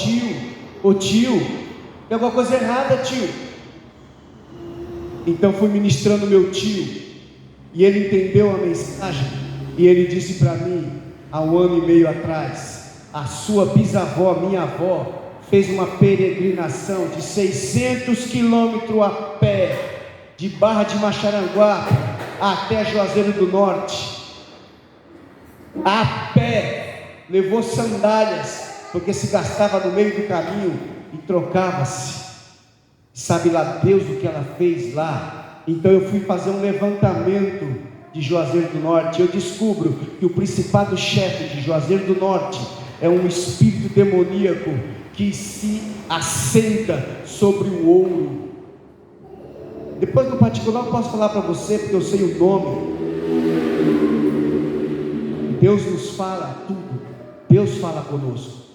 o tio Tem alguma coisa errada, tio. Então fui ministrando meu tio, e ele entendeu a mensagem, e ele disse para mim, há 1 ano e meio atrás: a sua bisavó, minha avó, fez uma peregrinação de 600 quilômetros a pé, de Barra de Macharanguá até Juazeiro do Norte, a pé, levou sandálias, porque se gastava no meio do caminho, e trocava-se. Sabe lá Deus o que ela fez lá. Então eu fui fazer um levantamento de Juazeiro do Norte. Eu descubro que o principado chefe de Juazeiro do Norte é um espírito demoníaco que se assenta sobre o ouro. Depois no particular eu posso falar para você, porque eu sei o nome. Deus nos fala tudo. Deus fala conosco.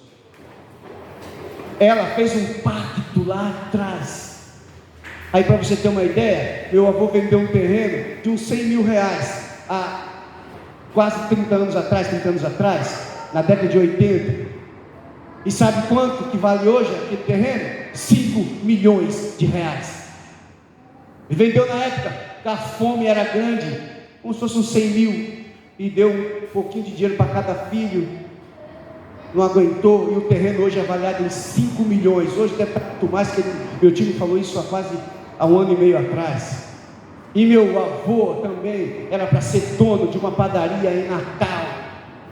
Ela fez um pacto lá atrás. Aí, para você ter uma ideia, meu avô vendeu um terreno de uns 100 mil reais há quase 30 anos atrás, na década de 80. E sabe quanto que vale hoje aquele terreno? 5 milhões de reais. E vendeu na época que a fome era grande, como se fosse uns 100 mil, e deu um pouquinho de dinheiro para cada filho. Não aguentou, e o terreno hoje é avaliado em 5 milhões. Hoje deve estar muito mais, que meu tio me falou isso há 1 ano e meio atrás. E meu avô também era para ser dono de uma padaria em Natal,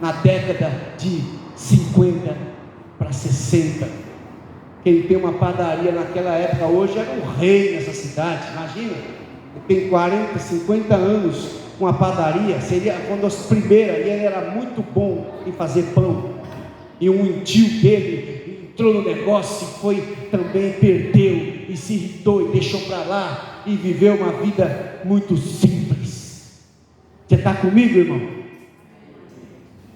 na década de 50 para 60. Quem tem uma padaria naquela época hoje era um rei nessa cidade. Imagina, tem 40, 50 anos com a padaria, seria uma das primeiras, e ele era muito bom em fazer pão. E um tio dele entrou no negócio e foi também, perdeu, e se irritou e deixou para lá, e viveu uma vida muito simples. Você está comigo, irmão?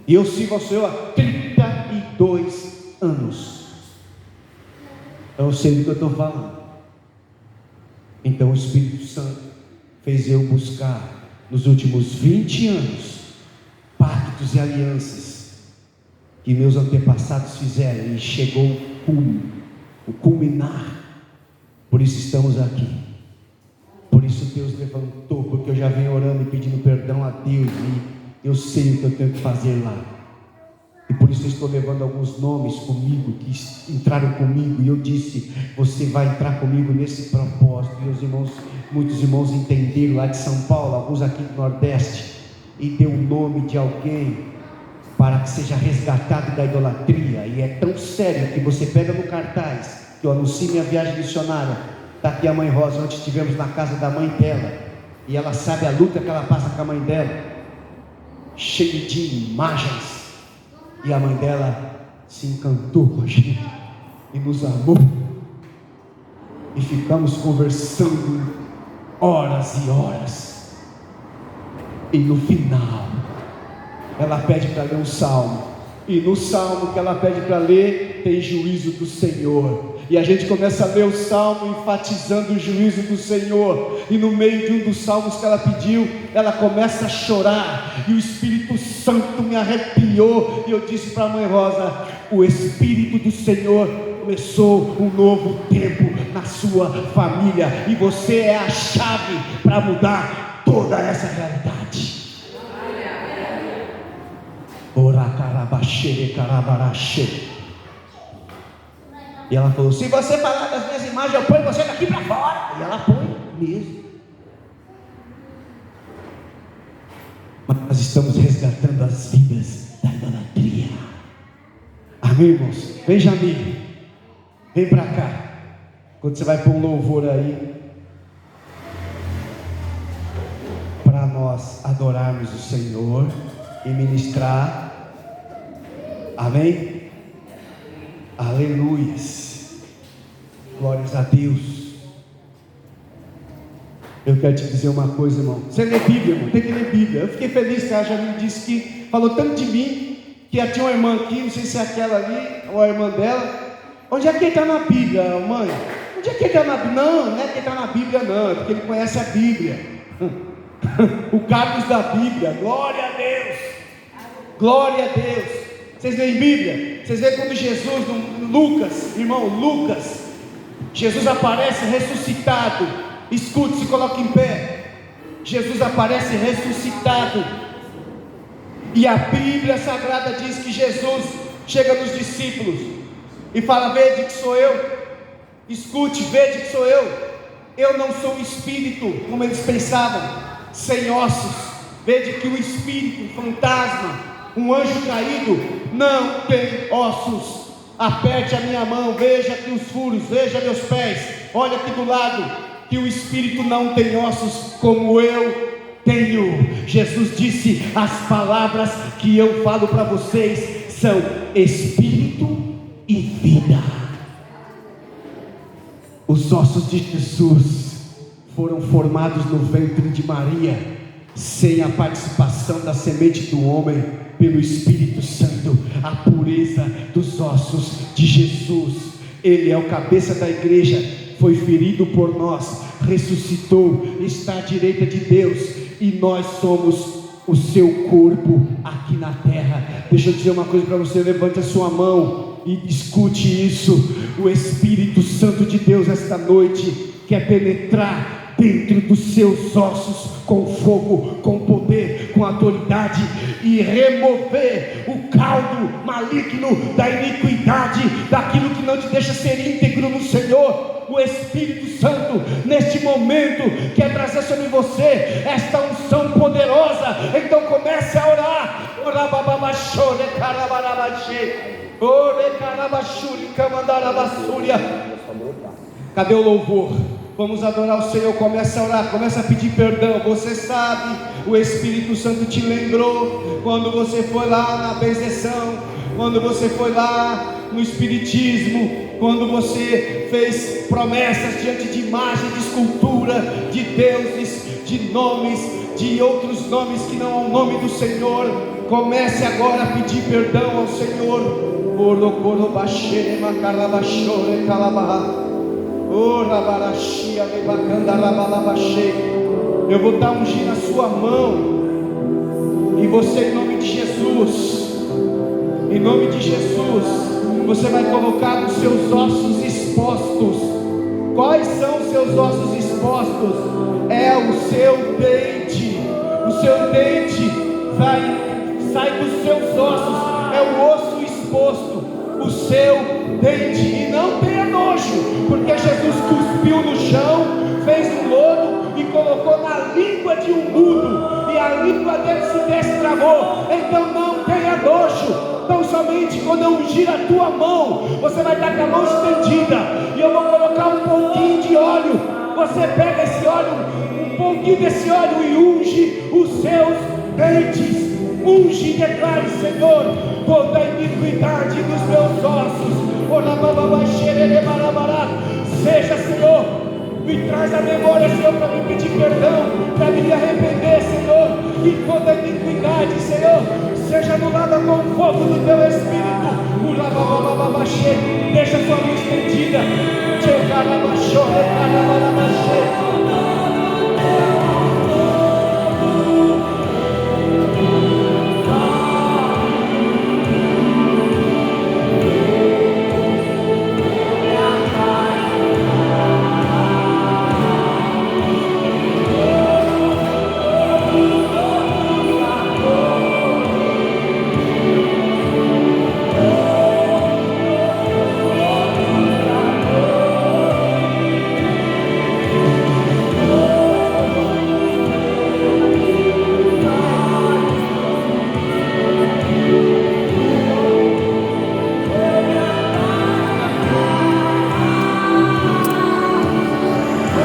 E eu sirvo ao Senhor há 32 anos. Eu sei do que eu estou falando. Então o Espírito Santo fez eu buscar nos últimos 20 anos pactos e alianças que meus antepassados fizeram, e chegou o culminar. Por isso estamos aqui. Por isso Deus levantou, porque eu já venho orando e pedindo perdão a Deus, e eu sei o que eu tenho que fazer lá. E por isso eu estou levando alguns nomes comigo, que entraram comigo, e eu disse: você vai entrar comigo nesse propósito. E os irmãos, muitos irmãos entenderam lá de São Paulo, alguns aqui do Nordeste, e deu o nome de alguém para que seja resgatado da idolatria. E é tão sério que você pega no cartaz que eu anuncio minha viagem missionária. Está aqui a mãe Rosa. Ontem estivemos na casa da mãe dela, e ela sabe a luta que ela passa com a mãe dela, cheio de imagens, e a mãe dela se encantou com a gente e nos amou, e ficamos conversando horas e horas, e no final ela pede para ler um salmo, e no salmo que ela pede para ler tem juízo do Senhor, e a gente começa a ler o salmo enfatizando o juízo do Senhor, e no meio de um dos salmos que ela pediu, ela começa a chorar, e o Espírito Santo me arrepiou, e eu disse para a mãe Rosa: o Espírito do Senhor começou um novo tempo na sua família, e você é a chave para mudar toda essa realidade. E ela falou: se você falar das minhas imagens, eu ponho você daqui para fora. E ela põe mesmo. Mas nós estamos resgatando as vidas da idolatria. Amém, irmãos? Vem, Jamil, vem para cá. Quando você vai pôr um louvor aí, para nós adorarmos o Senhor e ministrar. Amém? Aleluias, glórias a Deus. Eu quero te dizer uma coisa, irmão. Você lê Bíblia, irmão, tem que ler Bíblia. Eu fiquei feliz que a Jamil disse que falou tanto de mim, que tinha uma irmã aqui, não sei se é aquela ali, ou a irmã dela. Onde é que ele está na Bíblia, mãe? Onde é que ele está na Bíblia? Não é que ele está na Bíblia, não, é porque ele conhece a Bíblia. O Carlos da Bíblia, glória a Deus, glória a Deus. Vocês leem Bíblia? Vocês veem quando Jesus, Lucas, irmão, Lucas, Jesus aparece ressuscitado. Escute, se coloque em pé. Jesus aparece ressuscitado. E a Bíblia Sagrada diz que Jesus chega nos discípulos e fala: vede que sou eu. Escute, vede que sou eu. Eu não sou um espírito, como eles pensavam, sem ossos. Vede que o espírito, um fantasma, um anjo caído, não tem ossos. Aperte a minha mão, veja aqui os furos, veja meus pés, olha aqui do lado, que o espírito não tem ossos como eu tenho. Jesus disse: as palavras que eu falo para vocês são espírito e vida. Os ossos de Jesus foram formados no ventre de Maria, sem a participação da semente do homem, pelo Espírito Santo. A pureza dos ossos de Jesus. Ele é o cabeça da igreja, foi ferido por nós, ressuscitou, está à direita de Deus, e nós somos o seu corpo aqui na terra. Deixa eu dizer uma coisa para você, levante a sua mão e escute isso. O Espírito Santo de Deus esta noite quer penetrar dentro dos seus ossos com fogo, com poder, com autoridade, e remover o caldo maligno da iniquidade, daquilo que não te deixa ser íntegro no Senhor. O Espírito Santo neste momento quer trazer sobre você esta unção poderosa. Então comece a orar. Cadê o louvor? Vamos adorar o Senhor. Começa a orar, começa a pedir perdão. Você sabe, o Espírito Santo te lembrou quando você foi lá na benzeção, quando você foi lá no espiritismo, quando você fez promessas diante de imagem, de escultura, de deuses, de nomes, de outros nomes que não é o nome do Senhor. Comece agora a pedir perdão ao Senhor. Eu vou estar ungindo a sua mão, e você, em nome de Jesus, em nome de Jesus, você vai colocar os seus ossos expostos. Quais são os seus ossos expostos? É o seu dente. O seu dente sai dos seus ossos, é o osso exposto, o seu dente. E não tenha nojo, porque Jesus cuspiu no chão, fez um lodo e colocou na língua de um mudo, e a língua dele se destravou. Então não tenha nojo. Então somente quando eu ungir a tua mão, você vai estar com a mão estendida, e eu vou colocar um pouquinho de óleo. Você pega esse óleo, um pouquinho desse óleo, e unge os seus dentes. Unge e declare: Senhor, toda a iniquidade dos meus ossos, seja, Senhor, me traz a memória, Senhor, para me pedir perdão, para me arrepender, Senhor, e toda a iniquidade, Senhor, seja anulada com o fogo do teu Espírito. Deixa a sua mão estendida.